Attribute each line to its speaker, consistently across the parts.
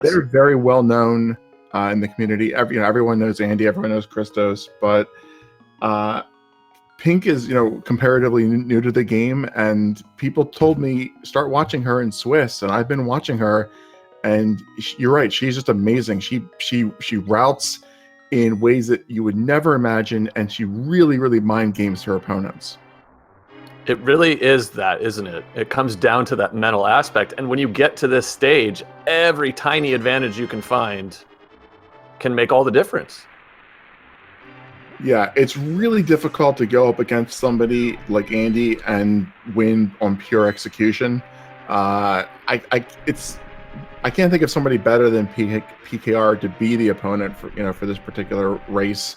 Speaker 1: They're very well known in the community. Everyone knows Andy, everyone knows Christos, but Pink is, comparatively new to the game, and people told me start watching her in Swiss, and I've been watching her, and you're right, she's just amazing. She routes in ways that you would never imagine, and she really, really mind games her opponents.
Speaker 2: It really is that, isn't it? It comes down to that mental aspect, and when you get to this stage, every tiny advantage you can find can make all the difference.
Speaker 1: Yeah, it's really difficult to go up against somebody like Andy and win on pure execution. I can't think of somebody better than PKR to be the opponent for this particular race.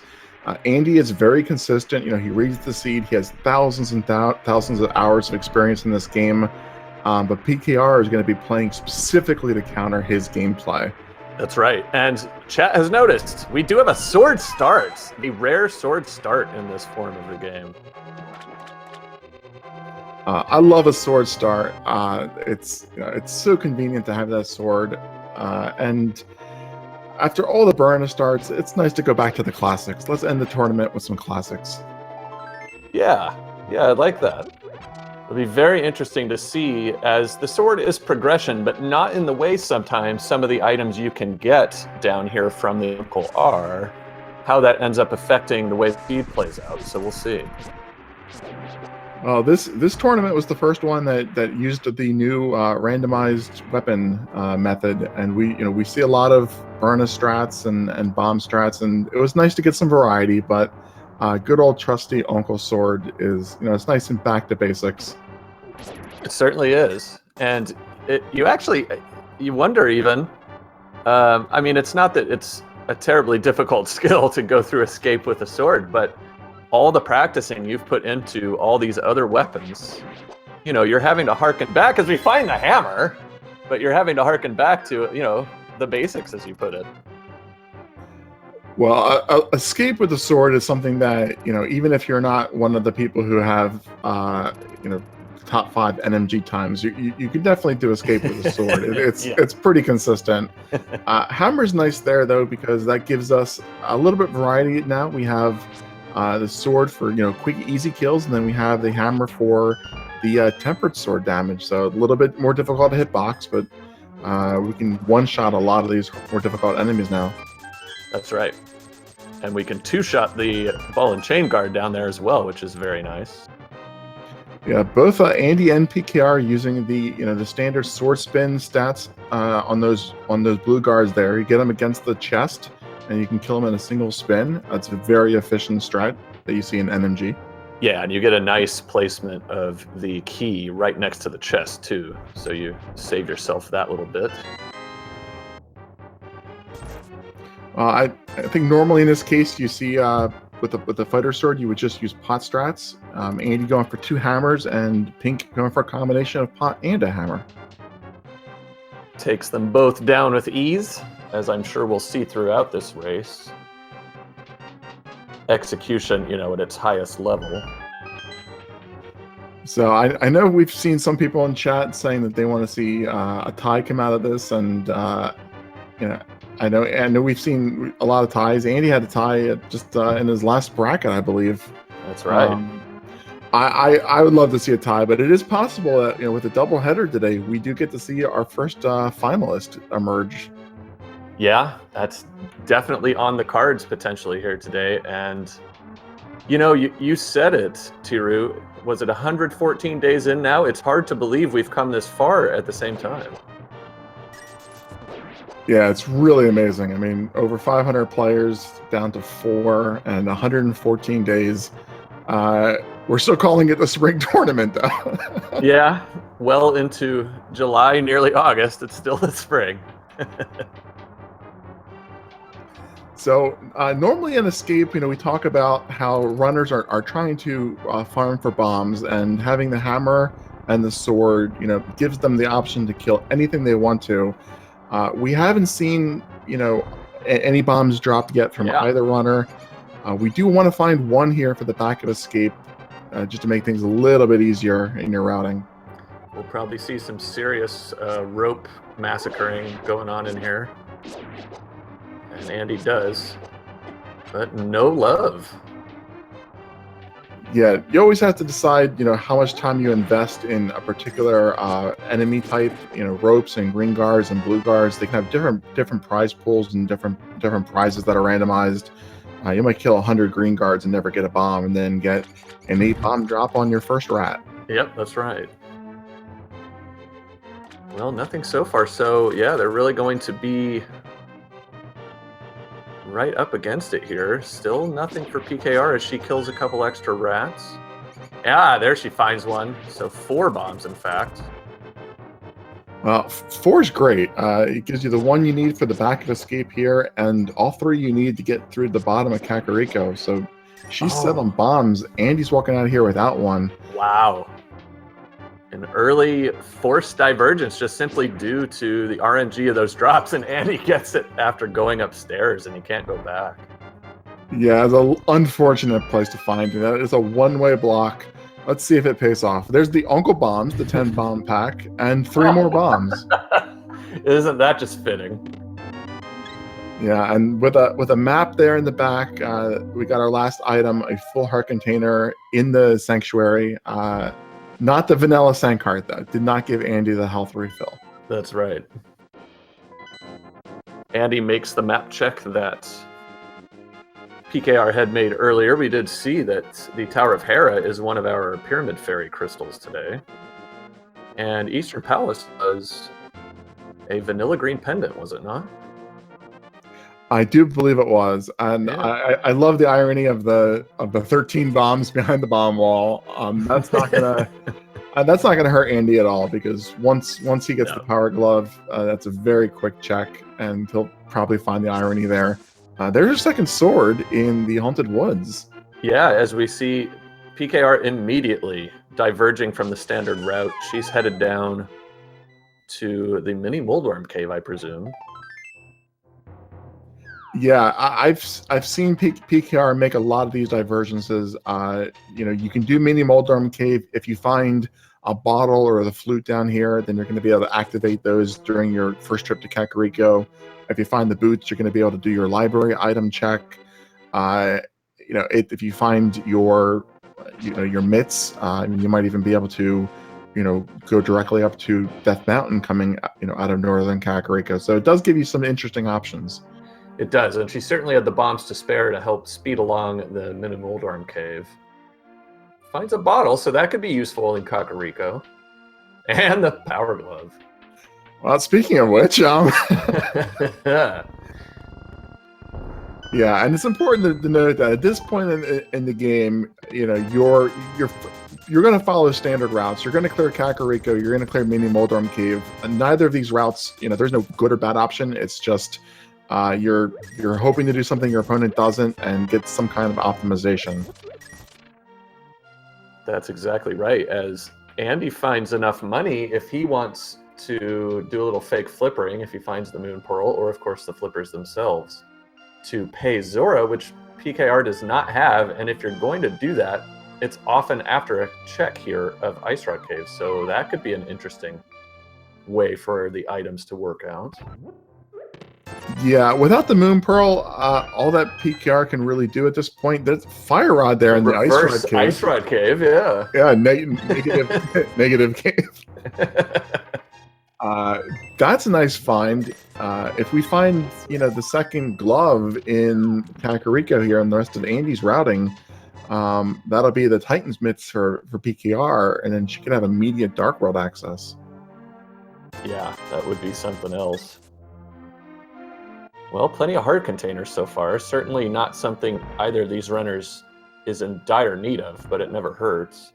Speaker 1: Andy is very consistent. He reads the seed. He has thousands and thousands of hours of experience in this game. But PKR is going to be playing specifically to counter his gameplay.
Speaker 2: That's right. And chat has noticed we do have a sword start, a rare sword start in this form of the game.
Speaker 1: I love a sword start. It's so convenient to have that sword. And after all the Burna starts, it's nice to go back to the classics. Let's end the tournament with some classics.
Speaker 2: Yeah, I like that. It'll be very interesting to see, as the sword is progression, but not in the way sometimes some of the items you can get down here from the uncle are, how that ends up affecting the way the speed plays out. So we'll see.
Speaker 1: This tournament was the first one that used the new randomized weapon method, and we see a lot of Burna strats and bomb strats, and it was nice to get some variety. But good old trusty Uncle Sword is it's nice and back to basics.
Speaker 2: It certainly is, and you wonder even. I mean, it's not that it's a terribly difficult skill to go through escape with a sword, but all the practicing you've put into all these other weapons, you're having to harken back, as we find the hammer, but you're having to harken back to, the basics, as you put it.
Speaker 1: Well, escape with the sword is something that, even if you're not one of the people who have, top 5 NMG times, you can definitely do escape with a sword. It's pretty consistent. Hammer's nice there, though, because that gives us a little bit of variety. Now we have the sword for quick, easy kills, and then we have the hammer for the tempered sword damage. So a little bit more difficult to hit box, but we can one-shot a lot of these more difficult enemies now.
Speaker 2: That's right, and we can two-shot the ball and chain guard down there as well, which is very nice.
Speaker 1: Yeah, both Andy and PKR are using the standard sword spin stats on those blue guards there. You get them against the chest, and you can kill them in a single spin. That's a very efficient strat that you see in NMG.
Speaker 2: Yeah, and you get a nice placement of the key right next to the chest too, so you save yourself that little bit.
Speaker 1: I think normally in this case you see with the fighter sword you would just use pot strats. Andy going for 2 hammers, and Pink going for a combination of pot and a hammer.
Speaker 2: Takes them both down with ease, as I'm sure we'll see throughout this race. Execution, at its highest level.
Speaker 1: So I know we've seen some people in chat saying that they want to see a tie come out of this, and I know we've seen a lot of ties. Andy had a tie just in his last bracket, I believe.
Speaker 2: That's right.
Speaker 1: I would love to see a tie, but it is possible that with a double header today, we do get to see our first finalist emerge.
Speaker 2: Yeah, that's definitely on the cards potentially here today. And you said it, Tiru. Was it 114 days in now? It's hard to believe we've come this far at the same time.
Speaker 1: Yeah, it's really amazing. I mean, over 500 players down to 4 and 114 days. We're still calling it the spring tournament, though.
Speaker 2: Yeah, well into July, nearly August. It's still the spring.
Speaker 1: So normally in Escape, we talk about how runners are trying to farm for bombs, and having the hammer and the sword, gives them the option to kill anything they want to. We haven't seen, any bombs dropped yet from either runner. We do want to find one here for the back of Escape, just to make things a little bit easier in your routing.
Speaker 2: We'll probably see some serious rope massacring going on in here. And Andy does. But no love.
Speaker 1: Yeah, you always have to decide, how much time you invest in a particular enemy type. Ropes and green guards and blue guards, they can have different prize pools and different prizes that are randomized. You might kill 100 green guards and never get a bomb, and then get an 8-bomb drop on your first rat.
Speaker 2: Yep, that's right. Well, nothing so far. So, yeah, they're really going to be right up against it here. Still nothing for PKR as she kills a couple extra rats. Yeah, there she finds one. So 4 bombs, in fact.
Speaker 1: Well, 4 is great. It gives you the one you need for the back of escape here, and all 3 you need to get through the bottom of Kakariko. So she's set on bombs. Andy's walking out of here without one.
Speaker 2: Wow. An early forced divergence just simply due to the RNG of those drops, and Andy gets it after going upstairs, and he can't go back.
Speaker 1: Yeah, it's an unfortunate place to find it. It's a one-way block. Let's see if it pays off. There's the Uncle Bombs, the 10-bomb pack, and 3 more bombs.
Speaker 2: Isn't that just fitting?
Speaker 1: Yeah, and with a map there in the back, we got our last item, a full heart container in the sanctuary. Not the vanilla sank heart, though. Did not give Andy the health refill.
Speaker 2: That's right. Andy makes the map check that PKR had made earlier. We did see that the Tower of Hera is one of our Pyramid Fairy crystals today. And Eastern Palace was a vanilla green pendant, was it not?
Speaker 1: I do believe it was, and yeah. I love the irony of the 13 bombs behind the bomb wall. That's not gonna hurt Andy at all, because once he gets the power glove, that's a very quick check, and he'll probably find the irony there. There's a second sword in the Haunted Woods.
Speaker 2: Yeah, as we see PKR immediately diverging from the standard route. She's headed down to the mini Moldworm cave, I presume.
Speaker 1: Yeah, I've seen PKR make a lot of these divergences. You can do mini Moldworm cave if you find a bottle or the flute down here. Then you're going to be able to activate those during your first trip to Kakariko. If you find the boots, you're going to be able to do your library item check. If you find your mitts, you might even be able to, go directly up to Death Mountain coming, out of northern Kakariko. So it does give you some interesting options.
Speaker 2: It does, and she certainly had the bombs to spare to help speed along the mini Moldworm cave. Finds a bottle, so that could be useful in Kakariko. And the power glove.
Speaker 1: Well, speaking of which, yeah, and it's important to note that at this point in the game, you're going to follow standard routes. You're going to clear Kakariko. You're going to clear mini Moldworm cave. And neither of these routes, there's no good or bad option. It's just you're hoping to do something your opponent doesn't and get some kind of optimization.
Speaker 2: That's exactly right. As Andy finds enough money, if he wants to do a little fake flippering, if he finds the Moon Pearl, or of course the flippers themselves, to pay Zora, which PKR does not have. And if you're going to do that, it's often after a check here of Ice Rock Cave. So that could be an interesting way for the items to work out.
Speaker 1: Yeah, without the Moon Pearl, all that PKR can really do at this point, there's Fire Rod there in the Ice Rod Cave.
Speaker 2: Ice Rod Cave, yeah.
Speaker 1: Yeah, negative cave. That's a nice find. If we find, the second glove in Kakariko here and the rest of Andy's routing, that'll be the Titan's Mitts for PKR, and then she could have immediate Dark World access.
Speaker 2: Yeah, that would be something else. Well, plenty of heart containers so far. Certainly not something either of these runners is in dire need of, but it never hurts.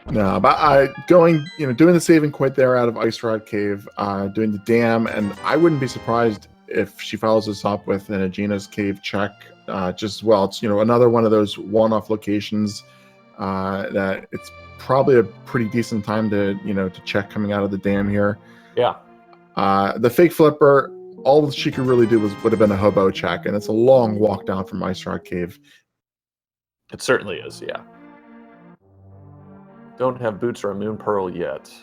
Speaker 1: No, but doing the save and quit there out of Ice Rod Cave, doing the dam, and I wouldn't be surprised if she follows this up with an Aegina's Cave check. It's another one of those one-off locations that it's probably a pretty decent time to check coming out of the dam here.
Speaker 2: Yeah.
Speaker 1: The fake flipper, all she could really do would have been a hobo check, and it's a long walk down from Ice Rod Cave.
Speaker 2: It certainly is, yeah. Don't have boots or a moon pearl yet.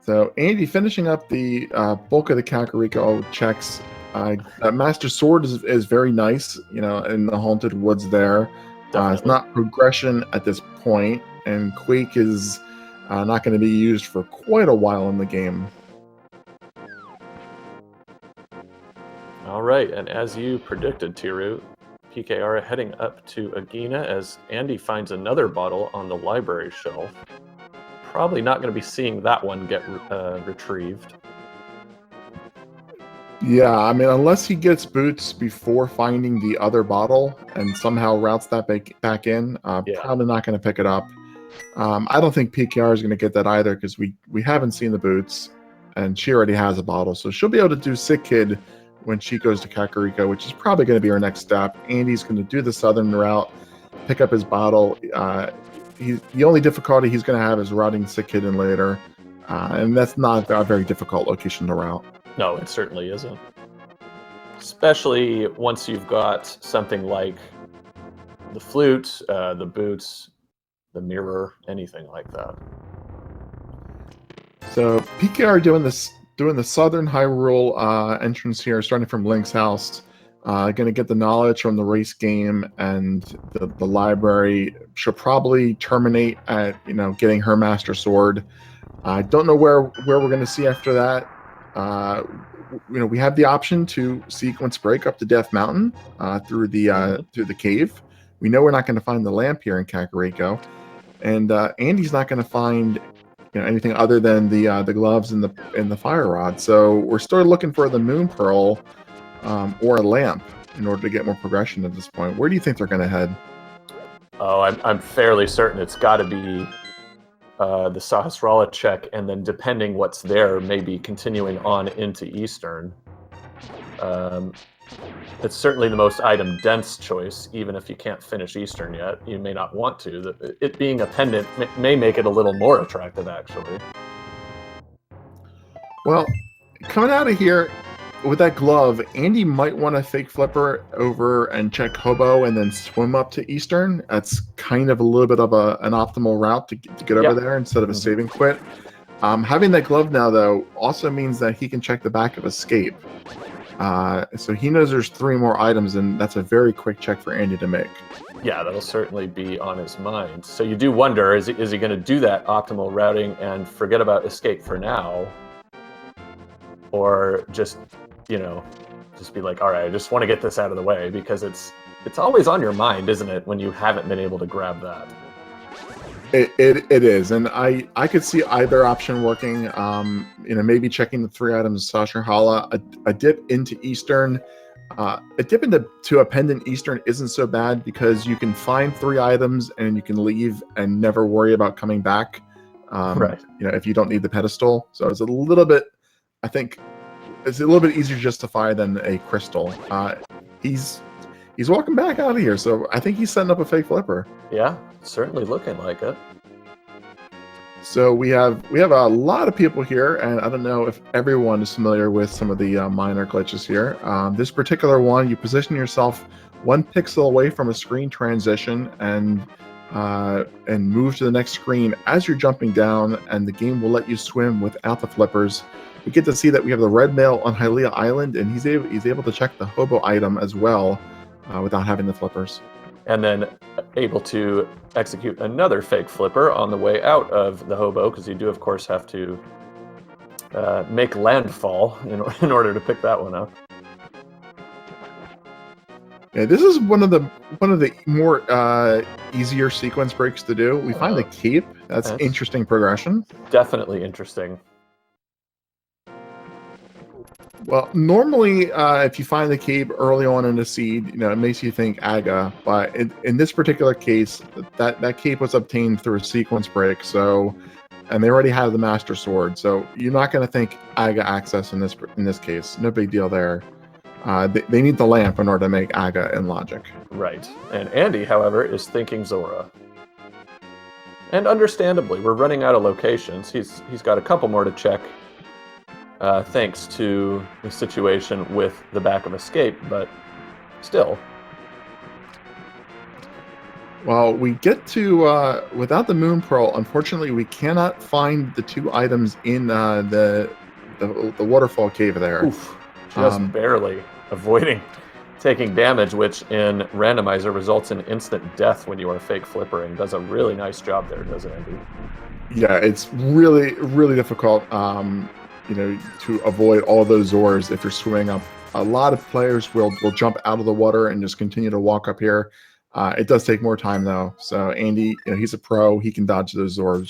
Speaker 1: So Andy, finishing up the bulk of the Kakariko checks. That Master Sword is very nice, in the Haunted Woods there. It's not progression at this point, and Quake is not going to be used for quite a while in the game.
Speaker 2: All right, and as you predicted, Tiru, PKR heading up to Agina as Andy finds another bottle on the library shelf. Probably not going to be seeing that one get retrieved.
Speaker 1: Yeah, I mean, unless he gets boots before finding the other bottle and somehow routes that back in, probably not going to pick it up. I don't think PKR is going to get that either because we haven't seen the boots, and she already has a bottle, so she'll be able to do Sick Kid when she goes to Kakariko, which is probably going to be our next step. Andy's going to do the southern route, pick up his bottle. The only difficulty he's going to have is routing Sick Kid in later, and that's not a very difficult location to route.
Speaker 2: No, it certainly isn't. Especially once you've got something like the flute, the boots, the mirror, anything like that.
Speaker 1: So PKR doing the southern Hyrule entrance here, starting from Link's house. Going to get the knowledge from the race game and the library. She'll probably terminate at getting her Master Sword. I don't know where we're going to see after that. We have the option to sequence break up to Death Mountain through the cave. We know we're not going to find the lamp here in Kakariko, and Andy's not going to find anything other than the gloves and the fire rod. So we're still looking for the moon pearl or a lamp in order to get more progression at this point. Where do you think they're going to head?
Speaker 2: Oh, I'm fairly certain it's got to be the Sahasrara check, and then depending what's there, maybe continuing on into Eastern. It's certainly the most item-dense choice, even if you can't finish Eastern yet. You may not want to. It being a pendant may make it a little more attractive, actually.
Speaker 1: Well, coming out of here with that glove, Andy might want to fake flipper over and check Hobo and then swim up to Eastern. That's kind of a little bit of an optimal route to get over there instead of a saving quit. Having that glove now, though, also means that he can check the back of Escape. So he knows there's 3 more items, and that's a very quick check for Andy to make.
Speaker 2: Yeah, that'll certainly be on his mind. So you do wonder, is he going to do that optimal routing and forget about Escape for now? Or just be like, all right, I just want to get this out of the way, because it's always on your mind, isn't it, when you haven't been able to grab that?
Speaker 1: It is, and I could see either option working. Maybe checking the 3 items, Sasha Hala, a dip into Eastern. A dip into a pendant Eastern isn't so bad because you can find 3 items and you can leave and never worry about coming back.
Speaker 2: Right.
Speaker 1: If you don't need the pedestal, so it's a little bit. I think it's a little bit easier to justify than a crystal. He's walking back out of here, so I think he's setting up a fake flipper.
Speaker 2: Yeah, certainly looking like it.
Speaker 1: So we have a lot of people here, and I don't know if everyone is familiar with some of the minor glitches here. This particular one, you position yourself 1 pixel away from a screen transition and move to the next screen as you're jumping down, and the game will let you swim without the flippers. We get to see that we have the red male on Hylia Island, and he's able to check the Hobo item as well without having the flippers.
Speaker 2: And then able to execute another fake flipper on the way out of the Hobo, because you do, of course, have to make landfall in order to pick that one up.
Speaker 1: Yeah, this is one of the more easier sequence breaks to do. We find the cape. That's interesting progression.
Speaker 2: Definitely interesting.
Speaker 1: Well, normally, if you find the cape early on in the seed, it makes you think Aga. But in this particular case, that cape was obtained through a sequence break. So, and they already have the Master Sword. So you're not going to think Aga access in this case. No big deal there. They need the lamp in order to make Aga in logic.
Speaker 2: Right. And Andy, however, is thinking Zora. And understandably, we're running out of locations. He's got a couple more to check. Thanks to the situation with the back of Escape, but still.
Speaker 1: Well, we get to without the Moon Pearl. Unfortunately, we cannot find the two items in the waterfall cave there.
Speaker 2: Oof, just barely avoiding taking damage, which in Randomizer results in instant death when you are fake flippering. Does a really nice job there, doesn't it, Andy?
Speaker 1: Yeah, it's really, really difficult, to avoid all those Zors if you're swimming up. A lot of players will jump out of the water and just continue to walk up here. It does take more time, though. So Andy, he's a pro. He can dodge those Zor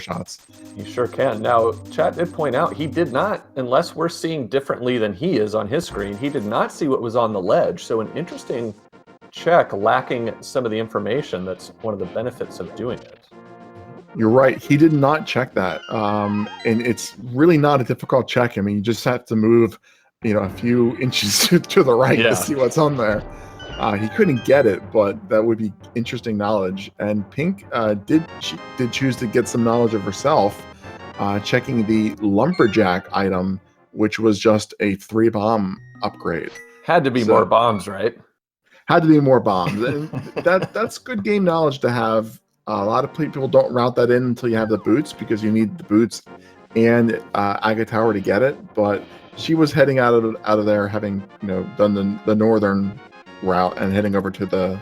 Speaker 1: shots.
Speaker 2: You sure can. Now, chat did point out he did not, unless we're seeing differently than he is on his screen, he did not see what was on the ledge. So an interesting check lacking some of the information. That's one of the benefits of doing it.
Speaker 1: You're right. He did not check that. And it's really not a difficult check. I mean, you just have to move, a few inches to the right to see what's on there. He couldn't get it, but that would be interesting knowledge. And Pink did choose to get some knowledge of herself, checking the lumberjack item, which was just a 3-bomb upgrade.
Speaker 2: Had to be more bombs, right?
Speaker 1: Had to be more bombs. And that's good game knowledge to have. A lot of people don't route that in until you have the boots, because you need the boots and Aga Tower to get it. But she was heading out of there, having done the northern route and heading over to the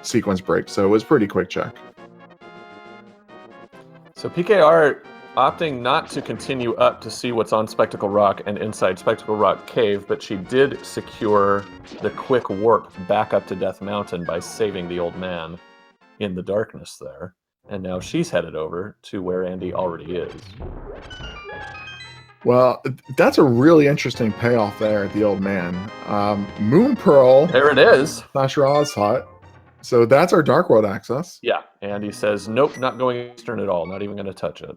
Speaker 1: sequence break. So it was pretty quick check.
Speaker 2: So PKR opting not to continue up to see what's on Spectacle Rock and inside Spectacle Rock Cave, but she did secure the quick warp back up to Death Mountain by saving the old man in the darkness there. And now she's headed over to where Andy already is.
Speaker 1: Well, that's a really interesting payoff there at the old man. Moon Pearl.
Speaker 2: There it is.
Speaker 1: Slasher Oz hut. So that's our Dark World access.
Speaker 2: Yeah. And he says, nope, not going Eastern at all. Not even going to touch it.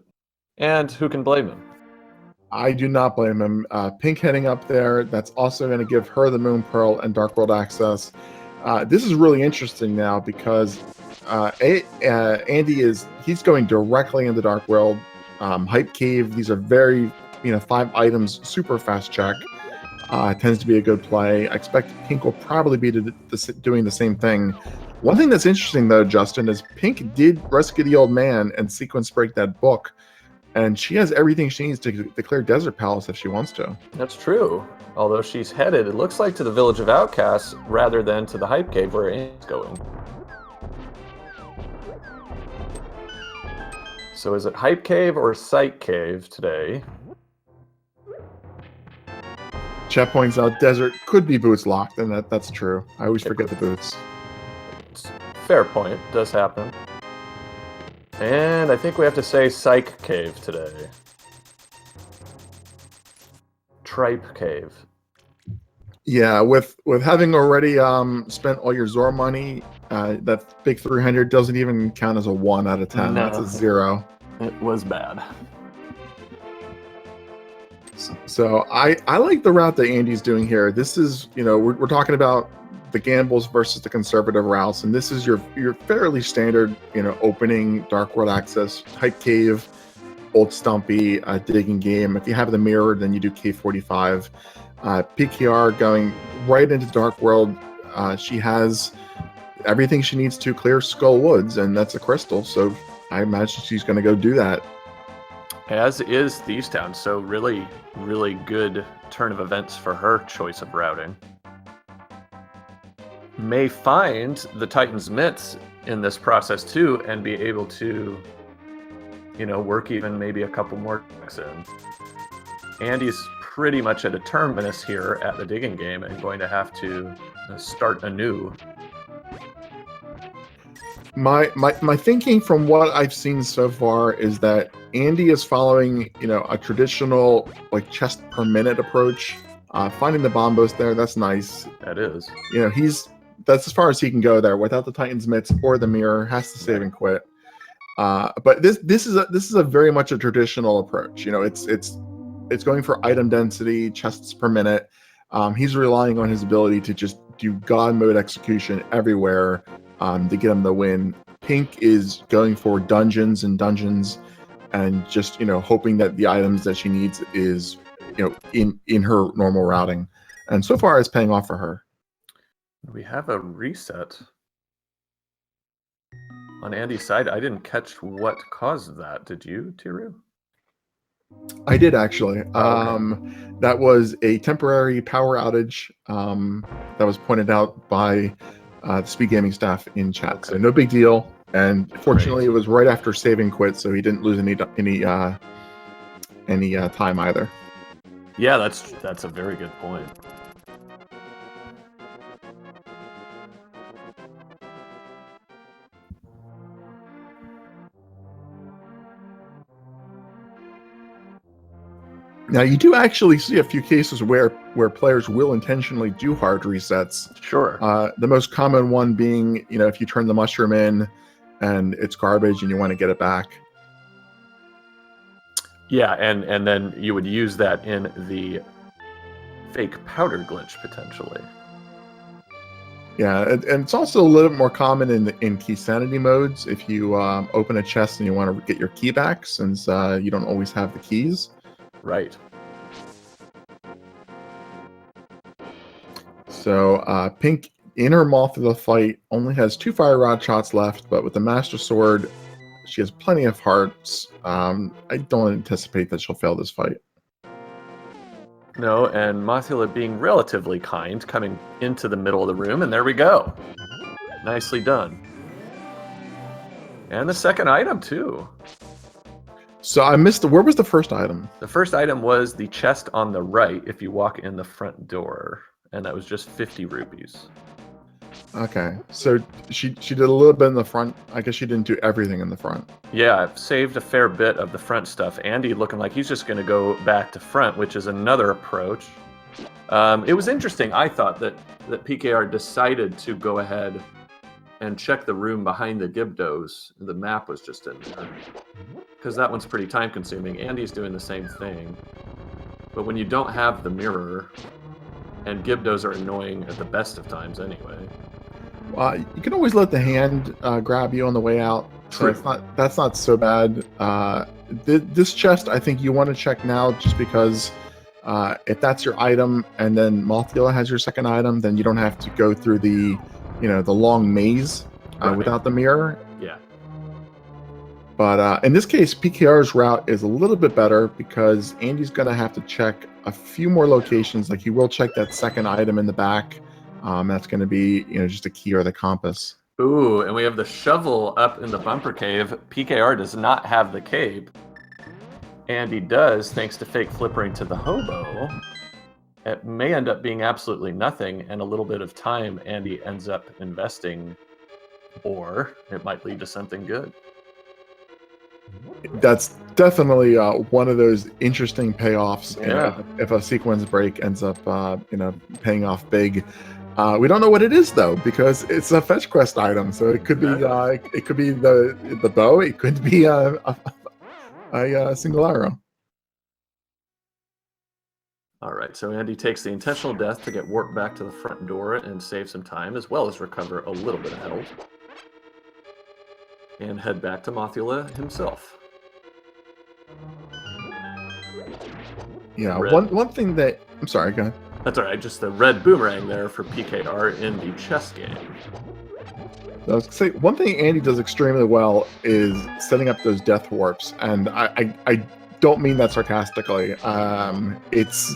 Speaker 2: And who can blame him?
Speaker 1: I do not blame him. Pink heading up there. That's also going to give her the Moon Pearl and Dark World access. This is really interesting now because Andy he's going directly in the Dark World. Hype Cave. These are very 5 items, super fast check. Tends to be a good play. I expect Pink will probably be doing the same thing. One thing that's interesting, though, Justin, is Pink did rescue the old man and sequence break that book, and she has everything she needs to declare Desert Palace if she wants to.
Speaker 2: That's true. Although she's headed, it looks like, to the Village of Outcasts rather than to the Hype Cave where Andy's going. So is it Hype Cave or Sight Cave today?
Speaker 1: Chat points out Desert could be boots locked, and that's true. I always forget the boots.
Speaker 2: Fair point. Does happen. And I think we have to say Psych Cave today. Tripe Cave.
Speaker 1: Yeah, with having already spent all your Zor money, that big 300 doesn't even count as a 1 out of 10. No. That's a 0.
Speaker 2: It was bad.
Speaker 1: So I like the route that Andy's doing here. This is, we're talking about the gambles versus the conservative routes, and this is your fairly standard, opening Dark World access, Hype Cave, Old Stumpy, digging game. If you have the mirror, then you do K45. PKR going right into Dark World. She has everything she needs to clear Skull Woods, and that's a crystal, so I imagine she's going to go do that.
Speaker 2: As is Thieves Town, so really, really good turn of events for her choice of routing. May find the Titan's Mitts in this process too, and be able to, work even maybe a couple more checks in. Andy's pretty much at a terminus here at the digging game and going to have to start anew.
Speaker 1: My thinking from what I've seen so far is that Andy is following, a traditional chest per minute approach. Finding the bombos there, that's nice.
Speaker 2: That is.
Speaker 1: That's as far as he can go there without the Titan's Mitts or the mirror. Has to save and quit. But this is a very much a traditional approach. It's going for item density, chests per minute. He's relying on his ability to just do God mode execution everywhere. To get him the win. Pink is going for dungeons and just hoping that the items that she needs is in her normal routing, and so far it's paying off for her.
Speaker 2: We have a reset. on Andy's side. I didn't catch what caused that. Did you, Tiru?
Speaker 1: I did actually.
Speaker 2: Okay.
Speaker 1: That was a temporary power outage that was pointed out by the Speed Gaming staff in chat.
Speaker 2: Okay.
Speaker 1: So no big deal. And fortunately,
Speaker 2: Great.
Speaker 1: it was right after saving quit, so he didn't lose any time either.
Speaker 2: Yeah, that's a very good point.
Speaker 1: Now you do actually see a few cases where players will intentionally do hard resets.
Speaker 2: Sure.
Speaker 1: The most common one being, if you turn the mushroom in and it's garbage and you want to get it back.
Speaker 2: Yeah, and then you would use that in the fake powder glitch potentially.
Speaker 1: Yeah, and it's also a little bit more common in key sanity modes. If you open a chest and you want to get your key back, since you don't always have the keys.
Speaker 2: Right.
Speaker 1: So Pink, in her Mothra fight, only has 2 fire rod shots left, but with the Master Sword, she has plenty of hearts. I don't anticipate that she'll fail this fight.
Speaker 2: No, and Mothula being relatively kind, coming into the middle of the room, and there we go. Nicely done. And the second item, too.
Speaker 1: So I missed where was the first item?
Speaker 2: The first item was the chest on the right if you walk in the front door, and that was just 50 rupees.
Speaker 1: Okay, so she did a little bit in the front. I guess she didn't do everything in the front.
Speaker 2: Yeah, I've saved a fair bit of the front stuff. Andy looking like he's just going to go back to front, which is another approach. It was interesting. I thought that PKR decided to go ahead and check the room behind the Gibdos. The map was just in there. Because that one's pretty time consuming. Andy's doing the same thing. But when you don't have the mirror, and Gibdos are annoying at the best of times anyway.
Speaker 1: You can always let the hand grab you on the way out. So that's not so bad. This chest, I think you want to check now, just because if that's your item, and then Mothula has your second item, then you don't have to go through the long maze without the mirror.
Speaker 2: Yeah.
Speaker 1: But in this case, PKR's route is a little bit better because Andy's going to have to check a few more locations. Like he will check that second item in the back. That's going to be just a key or the compass.
Speaker 2: Ooh, and we have the shovel up in the bumper cave. PKR does not have the cape. Andy does, thanks to fake flippering to the hobo. It may end up being absolutely nothing, and a little bit of time Andy ends up investing, or it might lead to something good.
Speaker 1: That's definitely one of those interesting payoffs.
Speaker 2: Yeah.
Speaker 1: If a sequence break ends up paying off big. We don't know what it is though, because it's a fetch quest item. So it could be the bow. It could be a single arrow.
Speaker 2: All right, so Andy takes the intentional death to get warped back to the front door and save some time, as well as recover a little bit of health. And head back to Mothula himself.
Speaker 1: Yeah, one thing that... I'm sorry, go ahead.
Speaker 2: That's all right, just the red boomerang there for PKR in the chess game.
Speaker 1: I was gonna say, one thing Andy does extremely well is setting up those death warps, and I don't mean that sarcastically. It's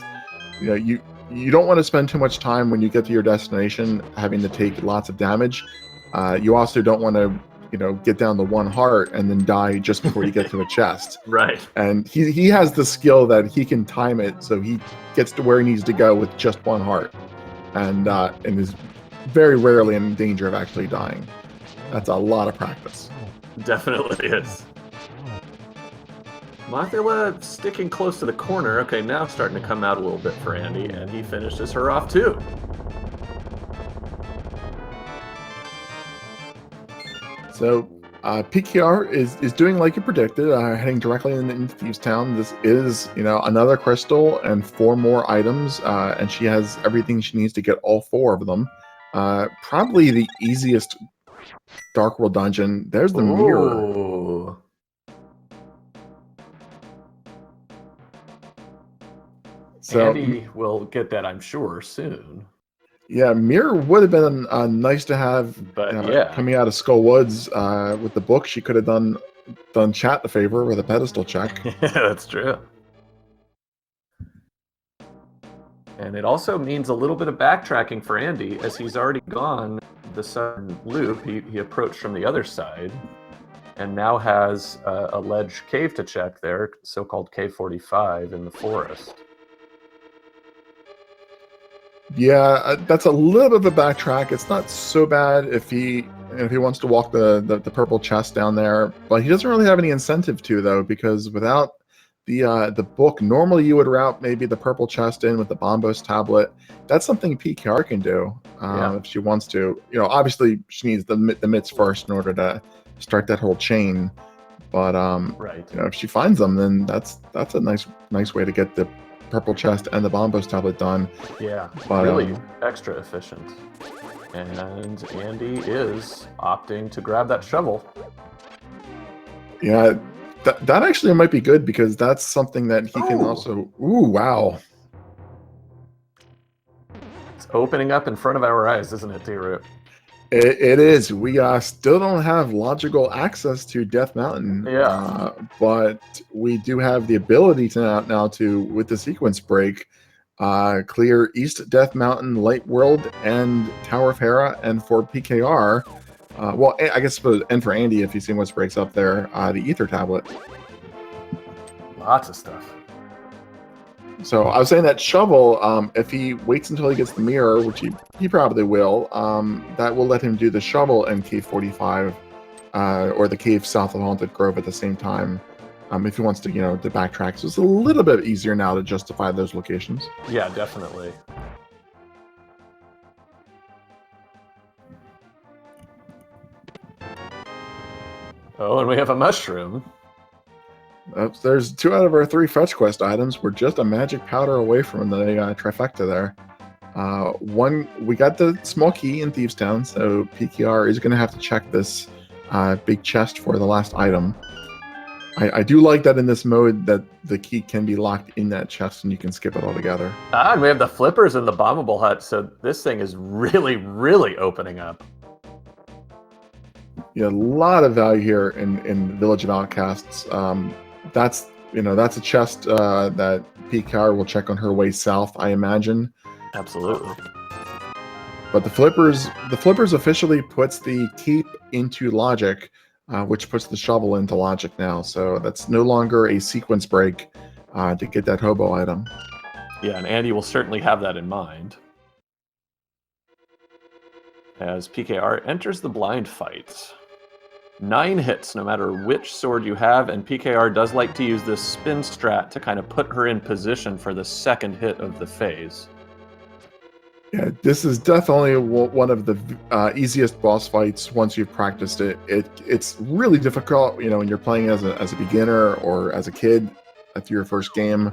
Speaker 1: you don't want to spend too much time when you get to your destination having to take lots of damage. You also don't want to get down to 1 heart and then die just before you get to a chest.
Speaker 2: Right.
Speaker 1: And he has the skill that he can time it so he gets to where he needs to go with just 1 heart, and is very rarely in danger of actually dying. That's a lot of practice.
Speaker 2: Definitely is. Mothula sticking close to the corner. Okay, now starting to come out a little bit for Andy, and he finishes her off too.
Speaker 1: So PKR is doing like you predicted, heading directly into Thieves Town. This is another crystal and 4 more items, and she has everything she needs to get all 4 of them. Probably the easiest Dark World dungeon. There's the mirror.
Speaker 2: So Andy will get that, I'm sure, soon.
Speaker 1: Yeah, Mirror would have been nice to have,
Speaker 2: But yeah,
Speaker 1: coming out of Skull Woods with the book. She could have done chat a favor with a pedestal check.
Speaker 2: that's true. And it also means a little bit of backtracking for Andy, as he's already gone the southern loop. He approached from the other side, and now has a ledge cave to check there, so-called Cave 45 in the forest.
Speaker 1: Yeah, that's a little bit of a backtrack. It's not so bad if he wants to walk the purple chest down there, but he doesn't really have any incentive to, though, because without the book, normally you would route maybe the purple chest in with the Bombos tablet. That's something PKR can do if she wants to. Obviously she needs the mitts first in order to start that whole chain. But
Speaker 2: Right.
Speaker 1: if she finds them, then that's a nice way to get the purple chest and the Bombos tablet done.
Speaker 2: Yeah,
Speaker 1: but,
Speaker 2: really extra efficient. And Andy is opting to grab that shovel.
Speaker 1: Yeah, that actually might be good, because that's something that he can also... Ooh, wow.
Speaker 2: It's opening up in front of our eyes, isn't it, T-Root?
Speaker 1: It is. We still don't have logical access to Death Mountain.
Speaker 2: Yeah.
Speaker 1: But we do have the ability to now to, with the sequence break, clear East Death Mountain, Light World, and Tower of Hera. And for PKR, well, I guess, and for Andy, if you see what's breaks up there, the Ether Tablet.
Speaker 2: Lots of stuff.
Speaker 1: So I was saying that shovel, if he waits until he gets the mirror, which he probably will, that will let him do the shovel in Cave 45, or the cave south of Haunted Grove at the same time, if he wants to, to backtrack. So it's a little bit easier now to justify those locations.
Speaker 2: Yeah, definitely. Oh, and we have a mushroom.
Speaker 1: There's 2 out of our 3 fetch quest items. We're just a magic powder away from the trifecta there. One, we got the small key in Thieves Town, so PKR is going to have to check this big chest for the last item. I do like that in this mode that the key can be locked in that chest and you can skip it altogether.
Speaker 2: And we have the flippers in the bombable hut, so this thing is really, really opening up.
Speaker 1: Yeah, a lot of value here in Village of Outcasts. That's a chest that PKR will check on her way south, I imagine.
Speaker 2: Absolutely.
Speaker 1: But the flippers officially puts the keep into logic, which puts the shovel into logic now. So that's no longer a sequence break to get that hobo item.
Speaker 2: Yeah, and Andy will certainly have that in mind. As PKR enters the blind fight. 9 hits, no matter which sword you have, and PKR does like to use this spin strat to kind of put her in position for the second hit of the phase.
Speaker 1: Yeah, this is definitely one of the easiest boss fights once you've practiced it. It's really difficult, when you're playing as a beginner or as a kid at your first game.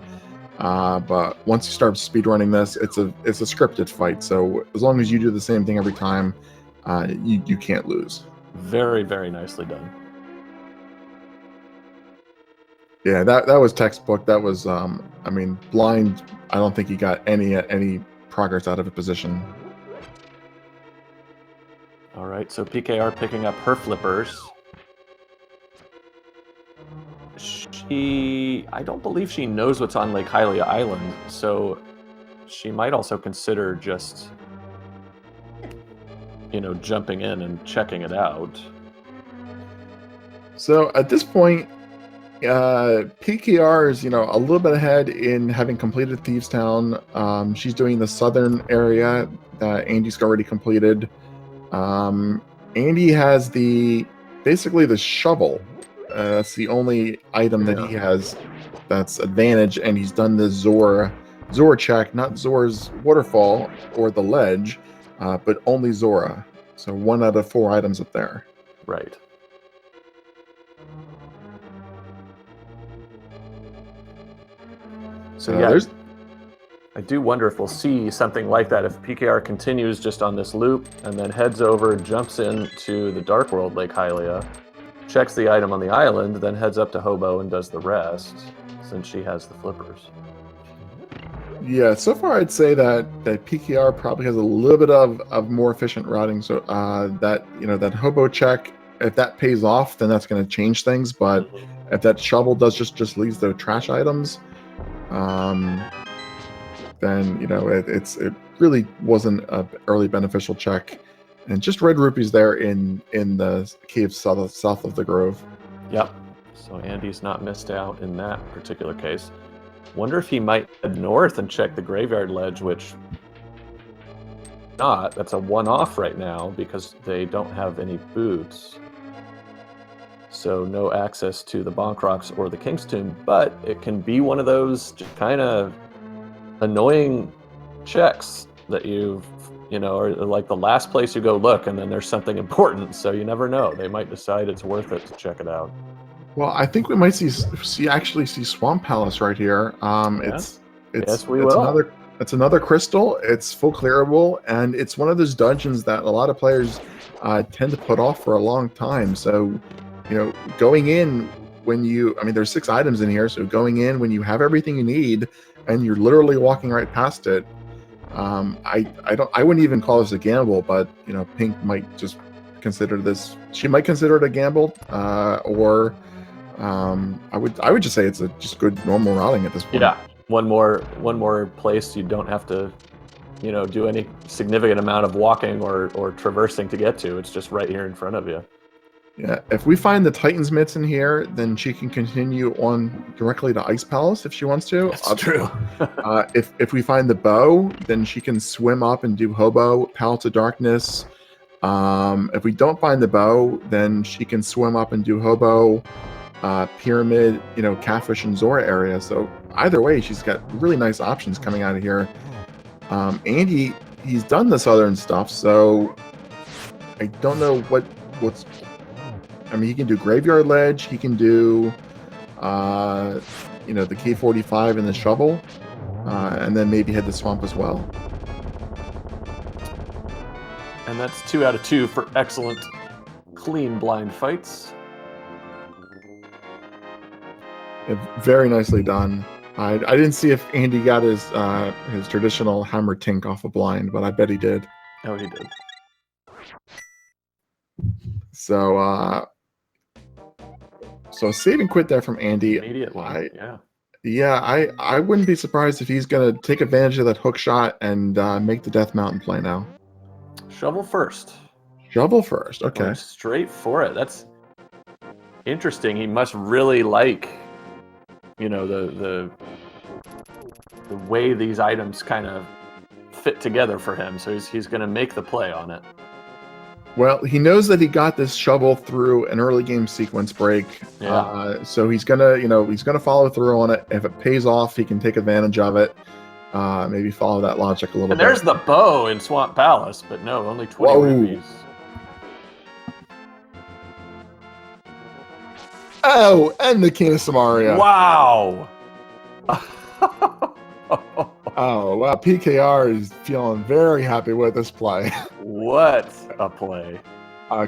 Speaker 1: But once you start speedrunning this, it's a scripted fight. So as long as you do the same thing every time, you can't lose.
Speaker 2: Very, very nicely done.
Speaker 1: Yeah, that was textbook. That was, blind. I don't think he got any progress out of a position.
Speaker 2: All right, so PKR picking up her flippers. I don't believe she knows what's on Lake Hylia Island, so she might also consider just, jumping in and checking it out.
Speaker 1: So at this point, PKR is, a little bit ahead in having completed Thieves Town. She's doing the southern area that Andy's already completed. Andy has basically the shovel. That's the only item that he has that's advantage, and he's done the Zor check, not Zor's waterfall or the ledge, but only Zora. So 1 out of 4 items up there.
Speaker 2: Right. So yeah, I do wonder if we'll see something like that if PKR continues just on this loop and then heads over, jumps into the Dark World Lake Hylia, checks the item on the island, then heads up to Hobo and does the rest, since she has the flippers.
Speaker 1: Yeah, so far I'd say that PKR probably has a little bit of more efficient routing. So that that hobo check, if that pays off, then that's going to change things. But if that shovel does just leaves the trash items, then it really wasn't an early beneficial check. And just red rupees there in the cave south of the grove.
Speaker 2: Yep. So Andy's not missed out in that particular case. Wonder if he might head north and check the graveyard ledge, which not. That's a one-off right now because they don't have any boots. So no access to the Bonk Rocks or the King's Tomb, but it can be one of those just kind of annoying checks that are like the last place you go look, and then there's something important, so you never know. They might decide it's worth it to check it out.
Speaker 1: Well, I think we might see Swamp Palace right here. Yes, we will. It's another crystal. It's full clearable, and it's one of those dungeons that a lot of players tend to put off for a long time. So, going in there's 6 items in here. So going in when you have everything you need, and you're literally walking right past it. I wouldn't even call this a gamble, but Pink might just consider this. She might consider it a gamble, or. I would just say it's just good normal routing at this point.
Speaker 2: Yeah, one more place you don't have to, do any significant amount of walking or traversing to get to. It's just right here in front of you.
Speaker 1: Yeah, if we find the Titan's Mitts in here, then she can continue on directly to Ice Palace if she wants to.
Speaker 2: That's true.
Speaker 1: If we find the bow, then she can swim up and do Hobo, Palace of Darkness. If we don't find the bow, then she can swim up and do Hobo, Pyramid, Catfish and Zora area. So either way, she's got really nice options coming out of here. Andy, he's done the southern stuff, so I don't know what's. I mean, he can do Graveyard Ledge. He can do, the K45 and the shovel, and then maybe head the swamp as well.
Speaker 2: And that's 2 out of 2 for excellent, clean blind fights.
Speaker 1: Very nicely done. I didn't see if Andy got his traditional hammer tink off a blind, but I bet he did.
Speaker 2: Oh, he did.
Speaker 1: So save and quit there from Andy.
Speaker 2: Immediate one.
Speaker 1: I wouldn't be surprised if he's gonna take advantage of that hook shot and make the Death Mountain play now.
Speaker 2: Shovel first.
Speaker 1: Okay.
Speaker 2: Going straight for it. That's interesting. He must really like. The way these items kind of fit together for him, so he's going to make the play on it.
Speaker 1: Well, he knows that he got this shovel through an early game sequence break, so he's gonna follow through on it. If it pays off, he can take advantage of it. Maybe follow that logic a little bit.
Speaker 2: And there's the bow in Swamp Palace, but no, only 20 rupees.
Speaker 1: Oh, and the King of Samaria.
Speaker 2: Wow.
Speaker 1: Oh, wow. PKR is feeling very happy with this play.
Speaker 2: What a play.